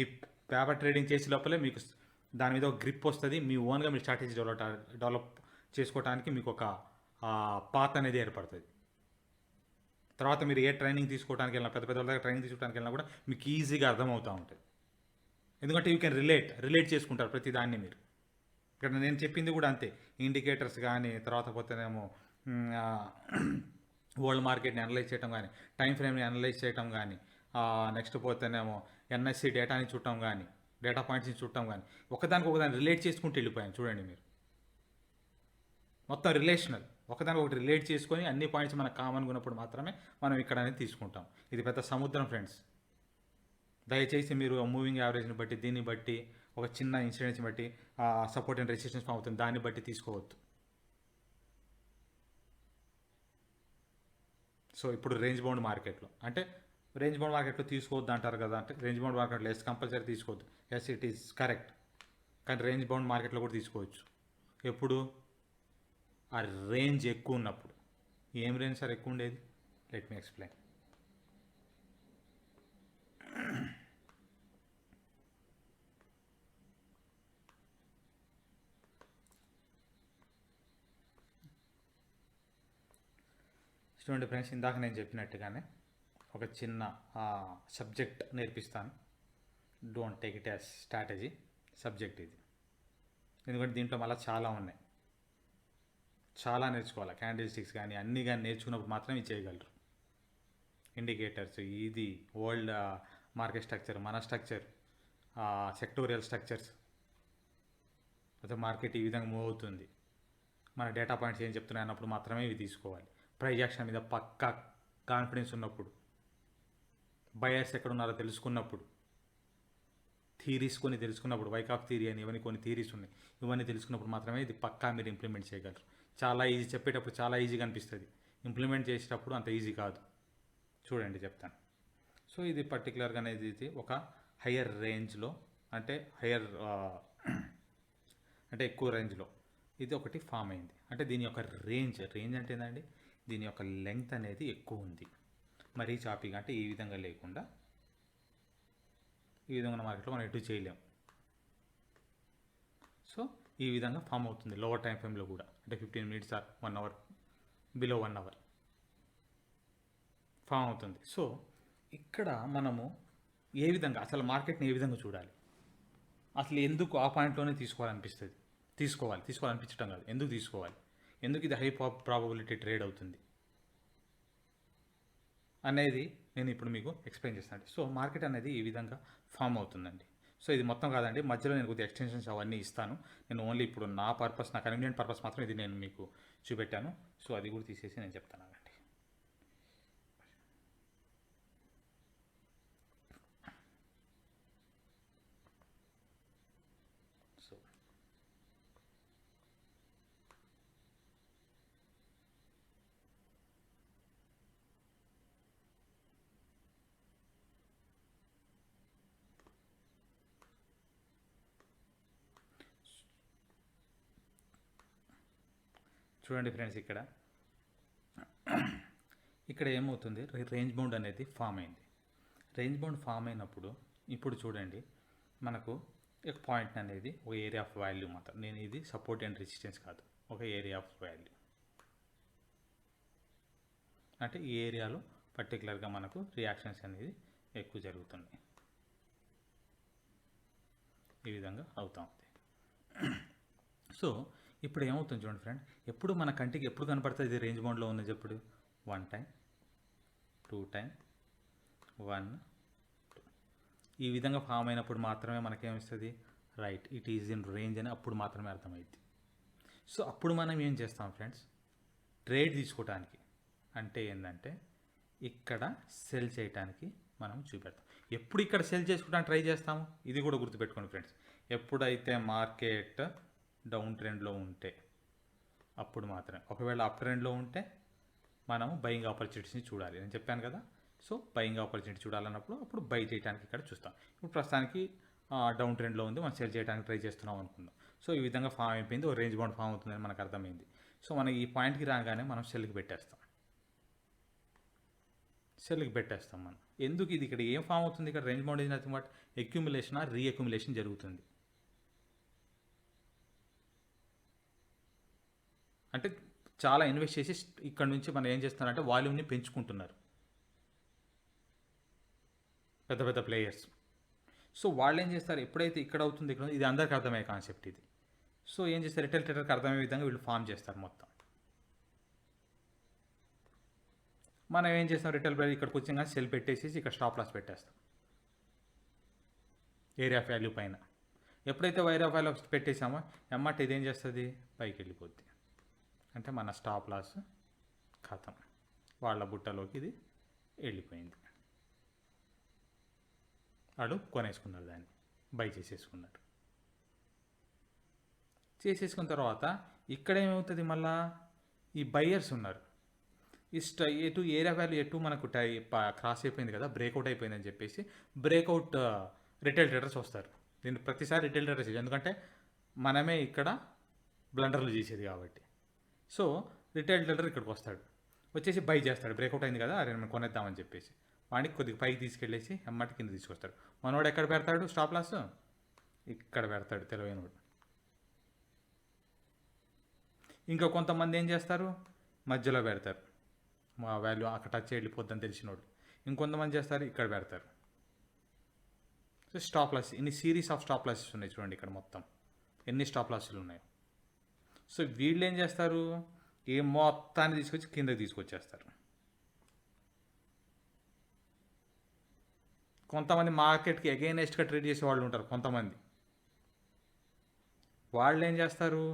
పేపర్ ట్రేడింగ్ చేసే లోపలే మీకు దాని మీద ఒక గ్రిప్ వస్తుంది. మీ ఓన్గా మీ స్ట్రాటజీ డెవలప్ చేసుకోవడానికి మీకు ఒక పాత్ అనేది ఏర్పడుతుంది. తర్వాత మీరు ఏ ట్రైనింగ్ తీసుకోవడానికి వెళ్ళినా, పెద్ద వాళ్ళ దగ్గర ట్రైనింగ్ తీసుకోవడానికి వెళ్ళినా కూడా మీకు ఈజీగా అర్థమవుతూ ఉంటుంది. ఎందుకంటే యూ కెన్ రిలేట్ చేసుకుంటారు ప్రతి దాన్ని మీరు. ఇక్కడ నేను చెప్పింది కూడా అంతే. ఇండికేటర్స్ కానీ, తర్వాత పోతేనేమో వరల్డ్ మార్కెట్ని అనలైజ్ చేయడం కానీ, టైం ఫ్రేమ్ని అనలైజ్ చేయడం కానీ, నెక్స్ట్ పోతేనేమో ఎన్ఎస్సి డేటాని చూడటం కానీ, డేటా పాయింట్స్ని చూడటం కానీ, ఒకదానికి రిలేట్ చేసుకుంటూ వెళ్ళిపోయాను చూడండి మీరు. మొత్తం రిలేషనల్, ఒకదానికి రిలేట్ చేసుకొని అన్ని పాయింట్స్ మనకు కామన్గా ఉన్నప్పుడు మాత్రమే మనం ఇక్కడ అనేది తీసుకుంటాం. ఇది పెద్ద సముద్రం ఫ్రెండ్స్. దయచేసి మీరు మూవింగ్ యావరేజ్ని బట్టి, దీన్ని బట్టి, ఒక చిన్న ఇన్సిడెంట్స్ని బట్టి సపోర్ట్ అండ్ రెసిస్టెన్స్ ఫామ్ అవుతుంది, దాన్ని బట్టి తీసుకోవద్దు. సో ఇప్పుడు రేంజ్ బౌండ్ మార్కెట్లో అంటే రేంజ్ బౌండ్ మార్కెట్లో తీసుకోవద్దు అంటారు కదా. అంటే రేంజ్ బౌండ్ మార్కెట్లో ఎస్ కంపల్సరీ తీసుకోవద్దు. Yes it is correct. కానీ రేంజ్ బౌండ్ మార్కెట్లో కూడా తీసుకోవచ్చు. ఎప్పుడు? ఆ రేంజ్ ఎక్కువ ఉన్నప్పుడు. ఏం రేంజ్ సార్ ఎక్కువ ఉండేది? Let me explain. చూడండి ఫ్రెండ్స్, ఇందాక నేను చెప్పినట్టుగానే ఒక చిన్న సబ్జెక్ట్ నేర్పిస్తాను. Don't take it as strategy. Subject ఇది. ఎందుకంటే దీంట్లో మళ్ళీ చాలా ఉన్నాయి, చాలా నేర్చుకోవాలి. క్యాండిల్ స్టిక్స్ కానీ అన్నీ కానీ నేర్చుకున్నప్పుడు మాత్రమే చేయగలరు. ఇండికేటర్స్, ఇది వరల్డ్ మార్కెట్ స్ట్రక్చర్, మన స్ట్రక్చర్, సెక్టోరియల్ స్ట్రక్చర్స్, అయితే మార్కెట్ ఈ విధంగా మూవ్ అవుతుంది, మన డేటా పాయింట్స్ ఏం చెప్తున్నాయి అన్నప్పుడు మాత్రమే ఇవి తీసుకోవాలి. ప్రైస్ యాక్షన్ మీద పక్కా కాన్ఫిడెన్స్ ఉన్నప్పుడు, బయర్స్ ఎక్కడ ఉన్నారో తెలుసుకున్నప్పుడు, థీరీస్ కొన్ని తెలుసుకున్నప్పుడు, వైకాఫ్ థీరీ అని ఇవన్నీ కొన్ని థీరీస్ ఉన్నాయి, ఇవన్నీ తెలుసుకున్నప్పుడు మాత్రమే ఇది పక్కా మీరు ఇంప్లిమెంట్ చేయగలరు. చాలా ఈజీ, చెప్పేటప్పుడు చాలా ఈజీగా అనిపిస్తుంది, ఇంప్లిమెంట్ చేసేటప్పుడు అంత ఈజీ కాదు. చూడండి చెప్తాను. సో ఇది పర్టికులర్గా అనేది ఇది ఒక హయ్యర్ రేంజ్లో, అంటే అంటే ఎక్కువ రేంజ్లో ఇది ఒకటి ఫామ్ అయింది. అంటే దీని యొక్క రేంజ్ అంటే ఏంటండి, దీని యొక్క లెంగ్త్ అనేది ఎక్కువ ఉంది. మరీ చాపీగా అంటే ఈ విధంగా లేకుండా ఈ విధంగా మార్కెట్లో మనం ఎటు చేయలేం. సో ఈ విధంగా ఫామ్ అవుతుంది లోవర్ టైం ఫ్రేమ్లో కూడా. అంటే 15 minutes or 1 hour, below 1 hour form అవుతుంది. సో ఇక్కడ మనము ఏ విధంగా అసలు మార్కెట్ని ఏ విధంగా చూడాలి, అసలు ఎందుకు ఆ పాయింట్లోనే తీసుకోవాలనిపించడం కాదు, ఎందుకు తీసుకోవాలి, ఎందుకు ఇది హై ప్రాబబిలిటీ ట్రేడ్ అవుతుంది అనేది నేను ఇప్పుడు మీకు ఎక్స్ప్లెయిన్ చేస్తాను. సో మార్కెట్ అనేది ఈ విధంగా ఫామ్ అవుతుందండి. సో ఇది మొత్తం కాదండి, మధ్యలో నేను కొద్దిగా ఎక్స్టెన్షన్స్ అవన్నీ ఇస్తాను. నేను ఓన్లీ ఇప్పుడు నా కన్వీనియంట్ పర్పస్ మాత్రం ఇది నేను మీకు చూపెట్టాను. సో అది కూడా తీసేసి నేను చెప్తాను. సో చూడండి ఫ్రెండ్స్, ఇక్కడ ఏమవుతుంది, రేంజ్ బౌండ్ అనేది ఫామ్ అయింది. రేంజ్ బౌండ్ ఫామ్ అయినప్పుడు ఇప్పుడు చూడండి, మనకు ఒక పాయింట్ అనేది ఒక ఏరియా ఆఫ్ వాల్యూ మాత్రం, నేను ఇది సపోర్ట్ అండ్ రెసిస్టెన్స్ కాదు, ఒక ఏరియా ఆఫ్ వాల్యూ. అంటే ఈ ఏరియాలో పర్టికులర్గా మనకు రియాక్షన్స్ అనేది ఎక్కువ జరుగుతుంది. ఈ విధంగా అవుతూ ఉంది. సో ఇప్పుడు ఏమవుతుంది చూడండి ఫ్రెండ్, ఎప్పుడు మన కంటికి ఎప్పుడు కనపడుతుంది ఇది రేంజ్ బౌండ్లో ఉన్నది? ఎప్పుడు 1 time 2 time 1 2 ఈ విధంగా ఫామ్ అయినప్పుడు మాత్రమే మనకేమిస్తుంది, right it is in range అని అప్పుడు మాత్రమే అర్థమైంది. సో అప్పుడు మనం ఏం చేస్తాం ఫ్రెండ్స్, ట్రేడ్ తీసుకోవడానికి అంటే ఏంటంటే ఇక్కడ సెల్ చేయటానికి మనం చూపెడతాం. ఎప్పుడు ఇక్కడ సెల్ చేసుకోవడానికి ట్రై చేస్తాము, ఇది కూడా గుర్తుపెట్టుకోండి ఫ్రెండ్స్. ఎప్పుడైతే మార్కెట్ డౌన్ ట్రెండ్లో ఉంటే అప్పుడు మాత్రమే. ఒకవేళ అప్ ట్రెండ్లో ఉంటే మనము బయింగ్ ఆపర్చునిటీస్ని చూడాలి. నేను చెప్పాను కదా. సో బయింగ్ ఆపర్చునిటీ చూడాలన్నప్పుడు అప్పుడు బై చేయడానికి ఇక్కడ చూస్తాం. ఇప్పుడు ప్రస్తుతానికి డౌన్ ట్రెండ్లో ఉంది, మనం సెల్ చేయడానికి ట్రై చేస్తున్నాం అనుకుందాం. సో ఈ విధంగా ఫామ్ అయిపోయింది, ఒక రేంజ్ బౌండ్ ఫామ్ అవుతుందని మనకు అర్థమైంది. సో మనం ఈ పాయింట్కి రాగానే మనం సెల్కి పెట్టేస్తాం. సెల్కి పెట్టేస్తాం మనం. ఎందుకు ఇది ఇక్కడ ఏం ఫామ్ అవుతుంది, ఇక్కడ range bound is nothing but accumulation or reaccumulation జరుగుతుంది. అంటే చాలా ఇన్వెస్ట్ చేసి ఇక్కడ నుంచి మనం ఏం చేస్తున్నారంటే వాల్యూమ్ని పెంచుకుంటున్నారు పెద్ద పెద్ద ప్లేయర్స్. సో వాళ్ళు ఏం చేస్తారు, ఎప్పుడైతే ఇక్కడ అవుతుంది ఇక్కడ ఇది అందరికీ అర్థమయ్యే కాన్సెప్ట్ ఇది. సో ఏం చేస్తారు, రిటైల్ ట్రేడర్కి అర్థమయ్యే విధంగా వీళ్ళు ఫామ్ చేస్తారు మొత్తం. మనం ఏం చేస్తాం, రిటైల్ ట్రేడర్ ఇక్కడికి వచ్చి కానీ సెల్ పెట్టేసి ఇక్కడ స్టాప్ లాస్ పెట్టేస్తాం ఏరియా ఆఫ్ వాల్యూ పైన. ఎప్పుడైతే ఏరియా ఆఫ్ వాల్యూ పెట్టేసామో ఎమ్మట ఇదేం చేస్తుంది, పైకి వెళ్ళిపోద్ది. అంటే మన స్టాప్ లాస్ ఖతం, వాళ్ళ బుట్టలోకి ఇది వెళ్ళిపోయింది. వాడు కొనేసుకున్నారు, దాన్ని బై చేసేసుకున్నారు. చేసేసుకున్న తర్వాత ఇక్కడ ఏమవుతుంది, మళ్ళా ఈ బయ్యర్స్ ఉన్నారు. ఈ ఎటు ఏరియా వాల్యూ ఎటు మనకు క్రాస్ అయిపోయింది కదా, బ్రేక్అవుట్ అయిపోయిందని చెప్పేసి బ్రేక్అవుట్ రిటైల్ ట్రేడర్స్ వస్తారు. దీన్ని ప్రతిసారి రిటైల్ ట్రేడర్స్, ఎందుకంటే మనమే ఇక్కడ బ్లండర్లు చేసేది కాబట్టి. సో రిటైల్ ట్రేడర్ ఇక్కడికి వస్తాడు, వచ్చేసి బై చేస్తాడు. బ్రేక్అవుట్ అయింది కదా, అరే మనం కొనేద్దామని చెప్పేసి వాడికి కొద్దిగా పైకి తీసుకెళ్ళేసి ఎమ్మటి కింద తీసుకొస్తాడు. మనోడు ఎక్కడ పెడతాడు స్టాప్ లాస్, ఇక్కడ పెడతాడు తెలివైనవాడు. ఇంకా కొంతమంది ఏం చేస్తారు, మధ్యలో పెడతారు, మా వాల్యూ అక్కడ టచ్ వెళ్ళిపోద్దని తెలిసినోడు. ఇంకొంతమంది చేస్తారు, ఇక్కడ పెడతారు. సో స్టాప్ లాస్, ఇన్ని సిరీస్ ఆఫ్ స్టాప్ లాసెస్ ఉన్నాయి చూడండి ఇక్కడ మొత్తం ఎన్ని స్టాప్ లాస్లు ఉన్నాయి. సో వీళ్ళు ఏం చేస్తారు, ఏ మొత్తాన్ని తీసుకొచ్చి కిందకి తీసుకొచ్చేస్తారు. కొంతమంది మార్కెట్కి అగైనెస్ట్గా ట్రేడ్ చేసే వాళ్ళు ఉంటారు. కొంతమంది వాళ్ళు ఏం చేస్తారు,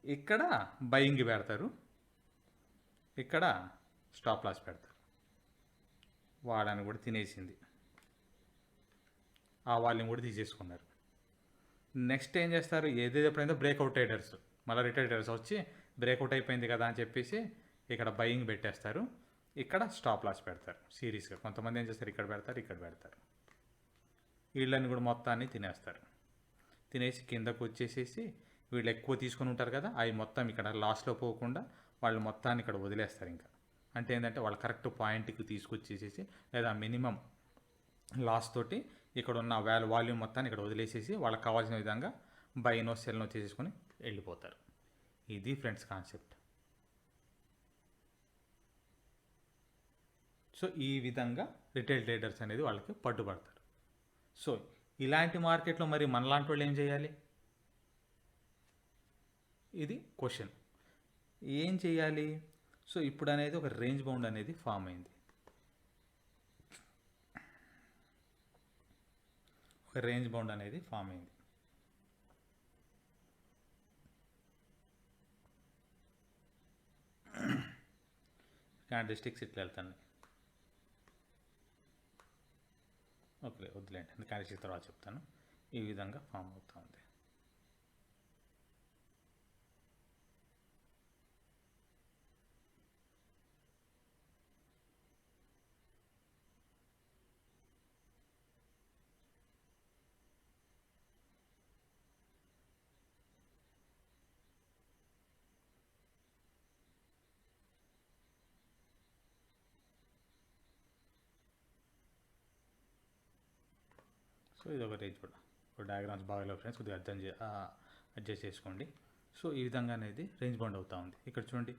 ఇక్కడ బయింగ్ పెడతారు, ఇక్కడ స్టాప్ లాస్ పెడతారు. వాడని కూడా తినేసింది, ఆ వాళ్ళని కూడా తీసేసుకున్నారు. నెక్స్ట్ ఏం చేస్తారు, ఏదైతే ఎప్పుడైందో బ్రేక్అవుట్ ట్రేడర్స్, మళ్ళీ రిటైల్ ట్రేడర్స్ వచ్చి బ్రేక్అవుట్ అయిపోయింది కదా అని చెప్పేసి ఇక్కడ బయింగ్ పెట్టేస్తారు, ఇక్కడ స్టాప్ లాస్ పెడతారు సిరీస్గా. కొంతమంది ఏం చేస్తారు, ఇక్కడ పెడతారు, ఇక్కడ పెడతారు. వీళ్ళని కూడా మొత్తాన్ని తినేస్తారు. తినేసి కిందకు వచ్చేసేసి వీళ్ళు ఎక్కువ తీసుకొని ఉంటారు కదా, అవి మొత్తం ఇక్కడ లాస్లో పోకుండా వాళ్ళు మొత్తాన్ని ఇక్కడ వదిలేస్తారు. ఇంకా అంటే ఏంటంటే వాళ్ళు కరెక్ట్ పాయింట్కి తీసుకొచ్చేసేసి లేదా మినిమం లాస్ తోటి ఇక్కడ ఉన్న వాల్యూమ్ మొత్తాన్ని ఇక్కడ వదిలేసేసి వాళ్ళకి కావాల్సిన విధంగా బైనో సెల్నో చేసేసుకొని వెళ్ళిపోతారు. ఇది ఫ్రెండ్స్ కాన్సెప్ట్. సో ఈ విధంగా రిటైల్ ట్రేడర్స్ అనేది వాళ్ళకి పట్టుబడతారు. సో ఇలాంటి మార్కెట్లో మరి మనలాంటి వాళ్ళు ఏం చేయాలి, ఇది క్వశ్చన్. ఏం చేయాలి, సో ఇప్పుడు అనేది ఒక రేంజ్ బౌండ్ అనేది ఫామ్ అయింది. ఒక రేంజ్ బౌండ్ అనేది ఫామ్ అయింది. క్యాండిల్ స్టిక్స్ ఇట్లా వెళ్తాను. ఓకే వద్దులేండి, క్యాండిల్ స్టిక్ తర్వాత చెప్తాను. ఈ విధంగా ఫామ్ అవుతూ ఉంది. సో ఇది ఒక రేంజ్ బౌండ్. ఇప్పుడు డయాగ్రామ్స్ బాగా ఫ్రెండ్స్ కొద్దిగా అడ్జస్ట్ చేసుకోండి. సో ఈ విధంగా అనేది రేంజ్ బౌండ్ అవుతూ ఉంది. ఇక్కడ చూడండి,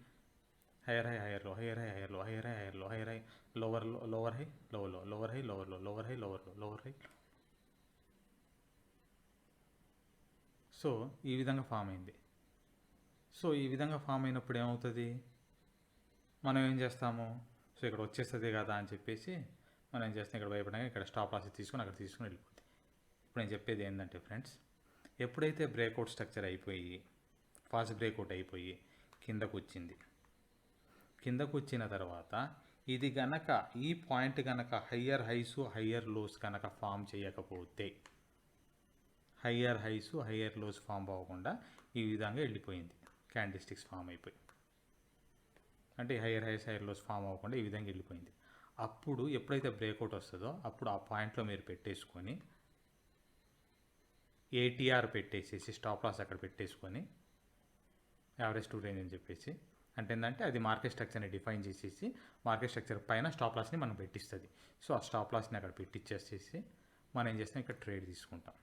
హైయర్ హై హైయర్ లో, హైయర్ హై హైయర్ లో, హైయర్ హై హైయర్ లో, హైయర్ హై లోవర్ లో, లోవర్ హై లోవర్ లో, లోవర్ హై లోవర్ లో, లోవర్ హై లోవర్ లో, లోవర్ హై. సో ఈ విధంగా ఫామ్ అయింది. సో ఈ విధంగా ఫామ్ అయినప్పుడు ఏమవుతుంది, మనం ఏం చేస్తాము, సో ఇక్కడ వచ్చేస్తుంది కదా అని చెప్పేసి మనం ఏం చేస్తాం, ఇక్కడ భయపడగా ఇక్కడ స్టాప్ లాస్ తీసుకొని అక్కడ తీసుకుని వెళ్ళిపోతుంది. ఇప్పుడు నేను చెప్పేది ఏంటంటే ఫ్రెండ్స్, ఎప్పుడైతే బ్రేక్అవుట్ స్ట్రక్చర్ అయిపోయి ఫాస్ట్ బ్రేక్అవుట్ అయిపోయి కిందకు వచ్చింది, కిందకు వచ్చిన తర్వాత ఇది గనక ఈ పాయింట్ గనక హయ్యర్ హైస్ హయ్యర్ లోస్ కనుక ఫామ్ చేయకపోతే, higher highs higher lows form అవ్వకుండా ఈ విధంగా వెళ్ళిపోయింది, క్యాండిల్ స్టిక్స్ ఫామ్ అయిపోయి, అంటే higher highs higher lows form అవ్వకుండా ఈ విధంగా వెళ్ళిపోయింది. అప్పుడు ఎప్పుడైతే బ్రేక్అవుట్ వస్తుందో అప్పుడు ఆ పాయింట్లో మీరు పెట్టేసుకొని ఏటీఆర్ పెట్టేసేసి స్టాప్ లాస్ అక్కడ పెట్టేసుకొని యావరేజ్ టు రేంజ్ అని చెప్పేసి, అంటే ఏంటంటే అది మార్కెట్ స్ట్రక్చర్ని డిఫైన్ చేసేసి మార్కెట్ స్ట్రక్చర్ పైన స్టాప్ లాస్ని మనం పెట్టిస్తుంది. సో ఆ స్టాప్ లాస్ని అక్కడ పెట్టించేసేసి మనం ఏం చేస్తాం, ఇక్కడ ట్రేడ్ తీసుకుంటాం.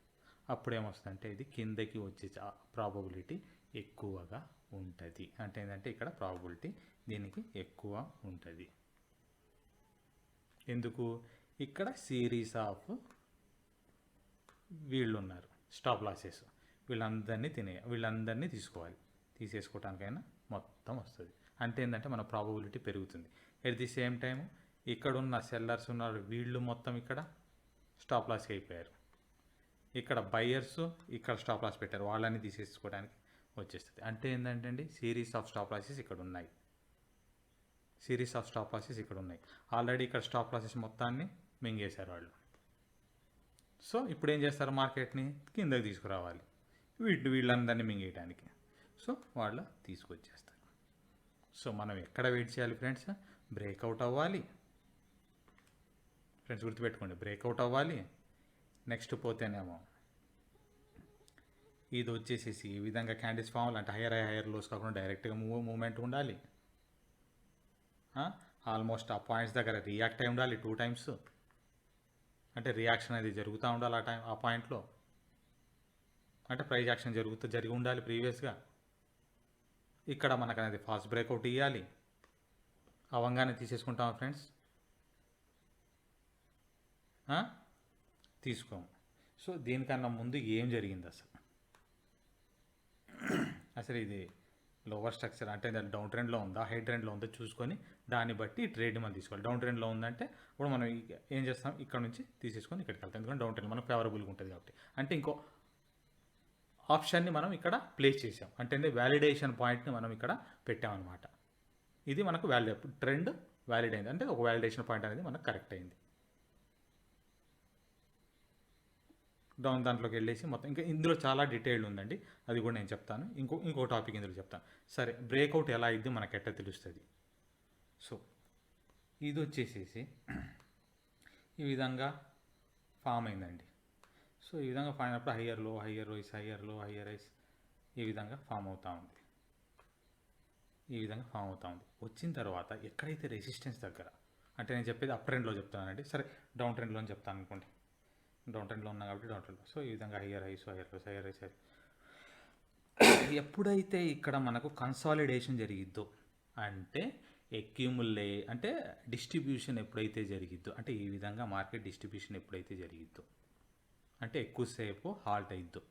అప్పుడు ఏమొస్తుందంటే ఇది కిందకి వచ్చే ప్రాబబిలిటీ ఎక్కువగా ఉంటుంది. అంటే ఏంటంటే ఇక్కడ ప్రాబబిలిటీ దీనికి ఎక్కువ ఉంటుంది. ఎందుకు? ఇక్కడ సిరీస్ ఆఫ్ వీళ్ళు ఉన్నారు స్టాప్ లాసెస్, వీళ్ళందరినీ తీసుకోవాలి. తీసేసుకోవటానికైనా మొత్తం వస్తుంది. అంటే ఏంటంటే మన ప్రాబబిలిటీ పెరుగుతుంది. ఎట్ ది సేమ్ టైం ఇక్కడ ఉన్న సెల్లర్స్ ఉన్నారు, వీళ్ళు మొత్తం ఇక్కడ స్టాప్ లాస్కి అయిపోయారు. ఇక్కడ బయ్యర్స్ ఇక్కడ స్టాప్ లాస్ పెట్టారు, వాళ్ళని తీసేసుకోవడానికి వచ్చేస్తుంది. అంటే ఏంటంటే అండి, సిరీస్ ఆఫ్ స్టాప్ లాసెస్ ఇక్కడ ఉన్నాయి, ఆల్రెడీ ఇక్కడ స్టాప్ లాసెస్ మొత్తాన్ని మింగేశారు వాళ్ళు. సో ఇప్పుడు ఏం చేస్తారు, మార్కెట్ని కిందకి తీసుకురావాలి వీళ్ళందరినీ మింగేయడానికి. సో వాళ్ళు తీసుకొచ్చేస్తారు. సో మనం ఎక్కడ వెయిట్ చేయాలి ఫ్రెండ్స్? బ్రేక్అవుట్ అవ్వాలి ఫ్రెండ్స్, గుర్తుపెట్టుకోండి, బ్రేక్అవుట్ అవ్వాలి. నెక్స్ట్ పోతేనేమో ఇది వచ్చేసేసి ఈ విధంగా క్యాండిల్స్ ఫామ్ అవ్వాలి. అంటే హైయర్ లోస్ కాకుండా డైరెక్ట్గా మూవ్మెంట్ ఉండాలి. ఆల్మోస్ట్ ఆ పాయింట్స్ దగ్గర రియాక్ట్ అయి ఉండాలి 2 times. అంటే రియాక్షన్ అనేది జరుగుతూ ఉండాలి ఆ పాయింట్లో. అంటే ప్రైజ్ యాక్షన్ జరిగి ఉండాలి ప్రీవియస్గా. ఇక్కడ మనకు అనేది ఫాస్ట్ బ్రేక్అవుట్ ఇవ్వాలి. అవంగానే తీసేసుకుంటామా ఫ్రెండ్స్? తీసుకోము. సో దీనికన్నా ముందు ఏం జరిగింది అసలు ఇది లోవర్ స్ట్రక్చర్ అంటే డౌన్ ట్రెండ్లో ఉందా హై ట్రెండ్లో ఉందో చూసుకొని దాన్ని బట్టి ట్రేడ్ మనం తీసుకోవాలి. డౌన్ ట్రెండ్లో ఉందంటే ఇప్పుడు మనం ఏం చేస్తాం, ఇక్కడ నుంచి తీసేసుకొని ఇక్కడికి వెళ్తాం. ఎందుకంటే డౌన్ ట్రెండ్ మనకు ఫేవరబుల్గా ఉంటుంది కాబట్టి. అంటే ఇంకో ఆప్షన్ని మనం ఇక్కడ ప్లేస్ చేసాం, అంటే వ్యాలిడేషన్ పాయింట్ని మనం ఇక్కడ పెట్టామన్నమాట. ఇది మనకు ట్రెండ్ వ్యాలిడ్ అయింది, అంటే ఒక వ్యాలిడేషన్ పాయింట్ అనేది మనకు కరెక్ట్ అయింది. దాంట్లోకి వెళ్ళేసి మొత్తం ఇంకా ఇందులో చాలా డీటెయిల్ ఉందండి, అది కూడా నేను చెప్తాను. ఇంకో టాపిక్ ఇందులో చెప్తాను. సరే, బ్రేక్అవుట్ ఎలా అయింది మనకు ఎట్లా తెలుస్తుంది? సో ఇది వచ్చేసేసి ఈ విధంగా ఫామ్ అయిందండి. సో ఈ విధంగా ఫామ్ అయినప్పుడు హయ్యర్ లో హయ్యర్ రైస్ ఈ విధంగా ఫామ్ అవుతూ ఉంది. వచ్చిన తర్వాత ఎక్కడైతే రెసిస్టెన్స్ దగ్గర, అంటే నేను చెప్పేది అప్ ట్రెండ్లో చెప్తానండి. సరే, డౌన్ ట్రెండ్లో అని చెప్తాను అనుకోండి. డౌన్ ట్రెండ్లో ఉన్నా కాబట్టి డౌన్ ట్రెండ్లో. సో ఈ విధంగా హయ్యర్ రైస్ ఎప్పుడైతే ఇక్కడ మనకు కన్సాలిడేషన్ జరిగిద్దో, అంటే అంటే డిస్ట్రిబ్యూషన్ ఎప్పుడైతే జరిగిద్దో, అంటే ఈ విధంగా మార్కెట్ డిస్ట్రిబ్యూషన్ ఎప్పుడైతే జరిగిద్దో, అంటే ఎక్కువసేపు హాల్ట్ అయిద్దో,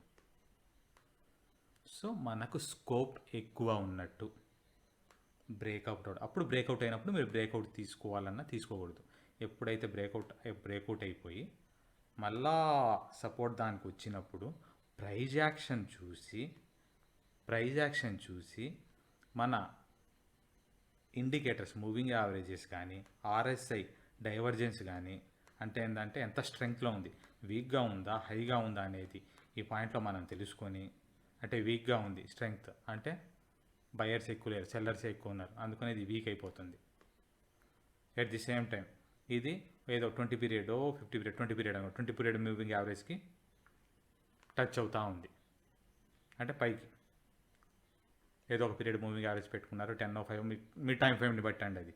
సో మనకు స్కోప్ ఎక్కువ ఉన్నట్టు బ్రేక్అవుట్. అప్పుడు బ్రేక్అవుట్ అయినప్పుడు మీరు బ్రేక్అవుట్ తీసుకోవాలన్నా తీసుకోకూడదు. ఎప్పుడైతే బ్రేక్అవుట్ అయిపోయి మళ్ళా సపోర్ట్ దానికి వచ్చినప్పుడు ప్రైజ్ యాక్షన్ చూసి మన ఇండికేటర్స్ మూవింగ్ యావరేజెస్ కానీ ఆర్ఎస్ఐ డైవర్జెన్స్ కానీ, అంటే ఏంటంటే ఎంత స్ట్రెంగ్త్లో ఉంది, వీక్గా ఉందా హైగా ఉందా అనేది ఈ పాయింట్లో మనం తెలుసుకొని, అంటే వీక్గా ఉంది స్ట్రెంగ్త్ అంటే బయర్స్ ఎక్కువ లేరు, సెల్లర్స్ ఎక్కువ ఉన్నారు, అందుకని ఇది వీక్ అయిపోతుంది. ఎట్ ది సేమ్ టైం ఇది ఏదో 20 పీరియడ్ 50 పీరియడ్ 20 పీరియడ్ మూవింగ్ యావరేజ్కి టచ్ అవుతూ ఉంది. అంటే పైకి ఏదో ఒక పీరియడ్ మూవింగ్ యావరేజ్ పెట్టుకున్నారు 10-5 మీ టైం ఫ్రేమ్ని బట్టి అండి, అది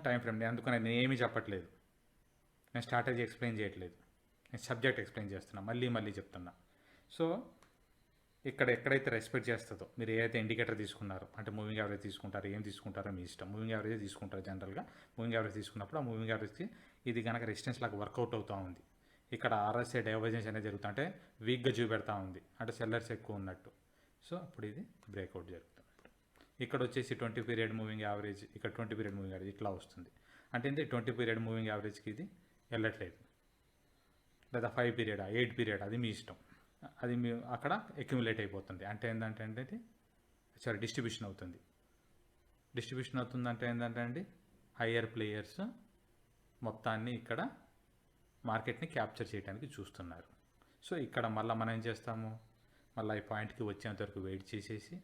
టైం ఫ్రేమ్ని. అందుకని నేను ఏమీ చెప్పట్లేదు, నేను స్ట్రాటజీ ఎక్స్ప్లెయిన్ చేయట్లేదు, నేను సబ్జెక్ట్ ఎక్స్ప్లెయిన్ చేస్తున్నా, మళ్ళీ చెప్తున్నా. సో ఇక్కడ ఎక్కడైతే రెస్పెక్ట్ చేస్తుందో, మీరు ఏదైతే ఇండికేటర్ తీసుకున్నారో, అంటే మూవింగ్ యావరేజ్ తీసుకుంటారో ఏం తీసుకుంటారో మీ ఇష్టం. మూవింగ్ యావరేజ్ తీసుకుంటారు జనరల్గా. మూవింగ్ యావరేజ్ తీసుకున్నప్పుడు ఆ మూవింగ్ యావరేజ్కి ఇది కనుక రెసిస్టెన్స్ లాగా వర్కౌట్ అవుతూ ఉంది, ఇక్కడ ఆర్ఎస్ఐ డైవర్జెన్స్ అనేది జరుగుతుంది, అంటే వీక్గా చూపెడతా ఉంది, అంటే సెల్లర్స్ ఎక్కువ ఉన్నట్టు. సో అప్పుడు ఇది బ్రేక్అవుట్ జరుగుతుంది. ఇక్కడ వచ్చేసి 20 పీరియడ్ మూవింగ్ యావరేజ్, ఇక్కడ 20 పీరియడ్ మూవింగ్ యావరేజ్ ఇట్లా వస్తుంది. అంటే 20 పీరియడ్ మూవింగ్ యావరేజ్కి ఇది వెళ్ళట్లేదు, లేదా 5 పీరియడ్ 8 పీరియడ్ అది మీ ఇష్టం. అది మీ అక్కడ అక్యుములేట్ అయిపోతుంది. అంటే ఏంటంటే ఇది డిస్ట్రిబ్యూషన్ అవుతుంది. డిస్ట్రిబ్యూషన్ అవుతుందంటే ఏంటంటే అండి, హయ్యర్ ప్లేయర్స్ మొత్తాన్ని ఇక్కడ మార్కెట్ని క్యాప్చర్ చేయడానికి చూస్తున్నారు. సో ఇక్కడ మళ్ళీ మనం ఏం చేస్తాము, మళ్ళీ ఈ పాయింట్కి వచ్చేంత వరకు వెయిట్ చేసేసి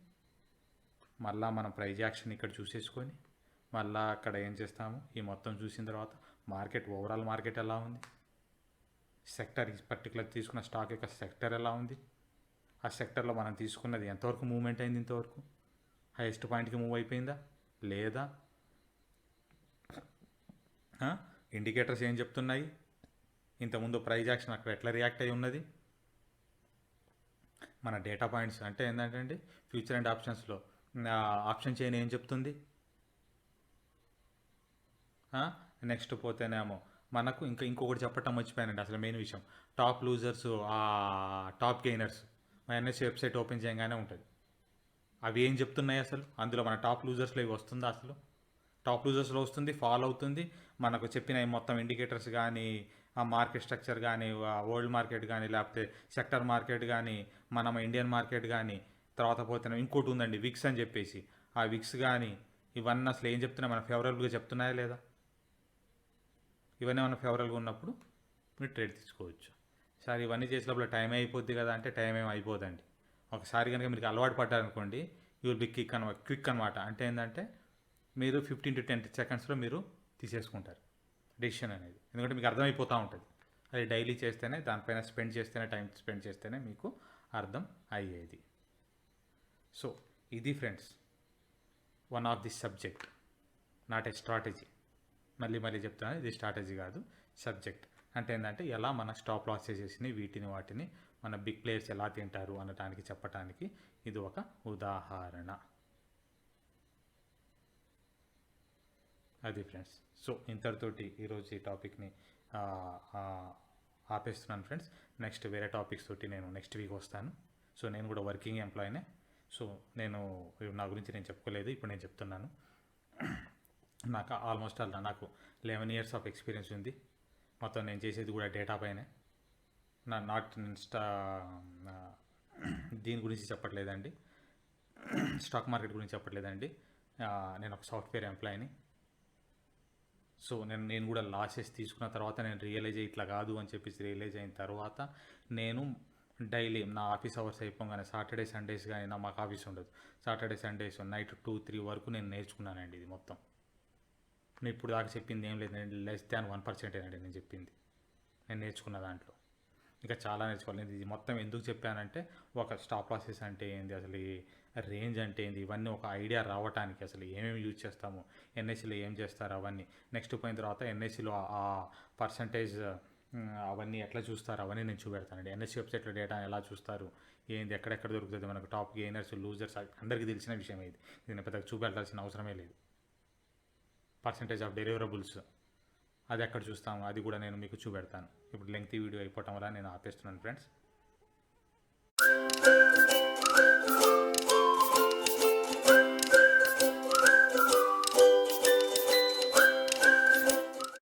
మళ్ళీ మనం ప్రైజ్ యాక్షన్ ఇక్కడ చూసేసుకొని మళ్ళీ అక్కడ ఏం చేస్తాము, ఈ మొత్తం చూసిన తర్వాత మార్కెట్ ఓవరాల్ మార్కెట్ ఎలా ఉంది, సెక్టర్ పర్టికులర్ తీసుకున్న స్టాక్ యొక్క సెక్టర్ ఎలా ఉంది, ఆ సెక్టర్లో మనం తీసుకున్నది ఎంతవరకు మూవ్మెంట్ అయింది, ఇంతవరకు హైయెస్ట్ పాయింట్కి మూవ్ అయిపోయిందా లేదా, ఇండికేటర్స్ ఏం చెప్తున్నాయి, ఇంతకుముందు ప్రైజ్ యాక్షన్ అక్కడ ఎట్లా రియాక్ట్ అయి ఉన్నది, మన డేటా పాయింట్స్ అంటే ఏంటంటే అండి, ఫ్యూచర్ అండ్ ఆప్షన్స్లో ఆప్షన్ చైన్ ఏం చెప్తుంది. నెక్స్ట్ పోతేనేమో మనకు ఇంకొకటి చెప్పటం మర్చిపోయానండి, అసలు మెయిన్ విషయం, టాప్ లూజర్స్, టాప్ గెయినర్స్ మన ఎన్ఎస్సి వెబ్సైట్ ఓపెన్ చేయగానే ఉంటుంది. అవి ఏం చెప్తున్నాయి అసలు, అందులో మన టాప్ లూజర్స్లో ఇవి వస్తుందా, అసలు టాప్ లూజర్స్లో వస్తుంది, ఫాలో అవుతుంది, మనకు చెప్పిన మొత్తం ఇండికేటర్స్ కానీ, ఆ మార్కెట్ స్ట్రక్చర్ కానీ, వరల్డ్ మార్కెట్ కానీ, లేకపోతే సెక్టర్ మార్కెట్ కానీ, మన ఇండియన్ మార్కెట్ కానీ, తర్వాత పోతే ఇంకోటి ఉందండి విక్స్ అని చెప్పేసి, ఆ విక్స్ కానీ ఇవన్నీ అసలు ఏం చెప్తున్నాయి, మన ఫేవరబుల్గా చెప్తున్నాయా లేదా, ఇవన్నీ మన ఫేవరబుల్గా ఉన్నప్పుడు మీరు ట్రేడ్ తీసుకోవచ్చు. సార్ ఇవన్నీ చేసేటప్పుడు టైం అయిపోద్ది కదా అంటే టైం ఏమి అయిపోదండి. ఒకసారి కనుక మీకు అలవాటు పడ్డారనుకోండి, యూ విల్ బి క్విక్ అనమాట. అంటే ఏంటంటే మీరు 15 to 10 secondsలో మీరు తీసేసుకుంటారు డెసిషన్ అనేది, ఎందుకంటే మీకు అర్థమైపోతూ ఉంటుంది. అది డైలీ చేస్తేనే, దానిపైన స్పెండ్ చేస్తేనే, టైం స్పెండ్ చేస్తేనే మీకు అర్థం అయ్యేది. సో ఇది friends, one of the subject, not a strategy. మళ్ళీ చెప్తాను, ఇది స్ట్రాటజీ కాదు, సబ్జెక్ట్. అంటే ఏంటంటే ఎలా మన స్టాప్ లాస్ చేసేసి వాటిని మన బిగ్ ప్లేయర్స్ ఎలా తింటారు అనడానికి చెప్పడానికి ఇది ఒక ఉదాహరణ. అది ఫ్రెండ్స్. సో ఇంతటితోటి ఈరోజు ఈ టాపిక్ని ఆపేస్తున్నాను ఫ్రెండ్స్. నెక్స్ట్ వేరే టాపిక్స్ తోటి నేను నెక్స్ట్ వీక్ వస్తాను. సో నేను కూడా వర్కింగ్ ఎంప్లాయీనే. సో నా గురించి నేను చెప్పుకోలేదు, ఇప్పుడు నేను చెప్తున్నాను. నాకు ఆల్మోస్ట్ నాకు 11 years ఆఫ్ ఎక్స్పీరియన్స్ ఉంది. మొత్తం నేను చేసేది కూడా డేటా పైనే. దీని గురించి చెప్పట్లేదండి, స్టాక్ మార్కెట్ గురించి చెప్పట్లేదండి. నేను ఒక సాఫ్ట్వేర్ ఎంప్లాయీని. సో నేను కూడా లాసెస్ తీసుకున్న తర్వాత నేను రియలైజ్ ఇట్లా కాదు అని చెప్పేసి రియలైజ్ అయిన తర్వాత నేను డైలీ నా ఆఫీస్ అవర్స్ అయిపోగానే సాటర్డే సండేస్ కానీ మాకు ఆఫీస్ ఉండదు, సాటర్డే సండేస్ నైట్ 2-3 వరకు నేను నేర్చుకున్నానండి. ఇది మొత్తం నేను ఇప్పుడు దాకా చెప్పింది ఏం లేదు, నేను లెస్ దాన్ 1% అండి నేను చెప్పింది. నేను నేర్చుకున్న దాంట్లో ఇంకా చాలా నేర్చుకోవాలి. ఇది మొత్తం ఎందుకు చెప్పానంటే, ఒక స్టాప్ లాసెస్ అంటే ఏంది, అసలు ఈ రేంజ్ అంటే ఏంది, ఇవన్నీ ఒక ఐడియా రావడానికి అసలు ఏమేమి యూజ్ చేస్తాము, ఎన్ఎస్సిలో ఏం చేస్తారు అవన్నీ, నెక్స్ట్ పోయిన తర్వాత ఎన్ఎస్సిలో ఆ పర్సంటేజ్ అవన్నీ ఎట్లా చూస్తారు అవన్నీ నేను చూపెడతానండి. ఎన్ఎస్సి వెబ్సైట్లో డేటా ఎలా చూస్తారు, ఏంది, ఎక్కడెక్కడ దొరుకుతుంది, మనకు టాప్ గెయినర్స్, లూజర్స్ అందరికీ తెలిసిన విషయం ఇది. నేను పెద్దగా చూపెట్టాల్సిన అవసరమే లేదు. పర్సంటేజ్ ఆఫ్ డెలివరబుల్స్ అది ఎక్కడ చూస్తాము, అది కూడా నేను మీకు చూపెడతాను. ఇప్పుడు లెంగ్తీ వీడియో అయిపోవటం వల్ల నేను ఆపేస్తున్నాను ఫ్రెండ్స్.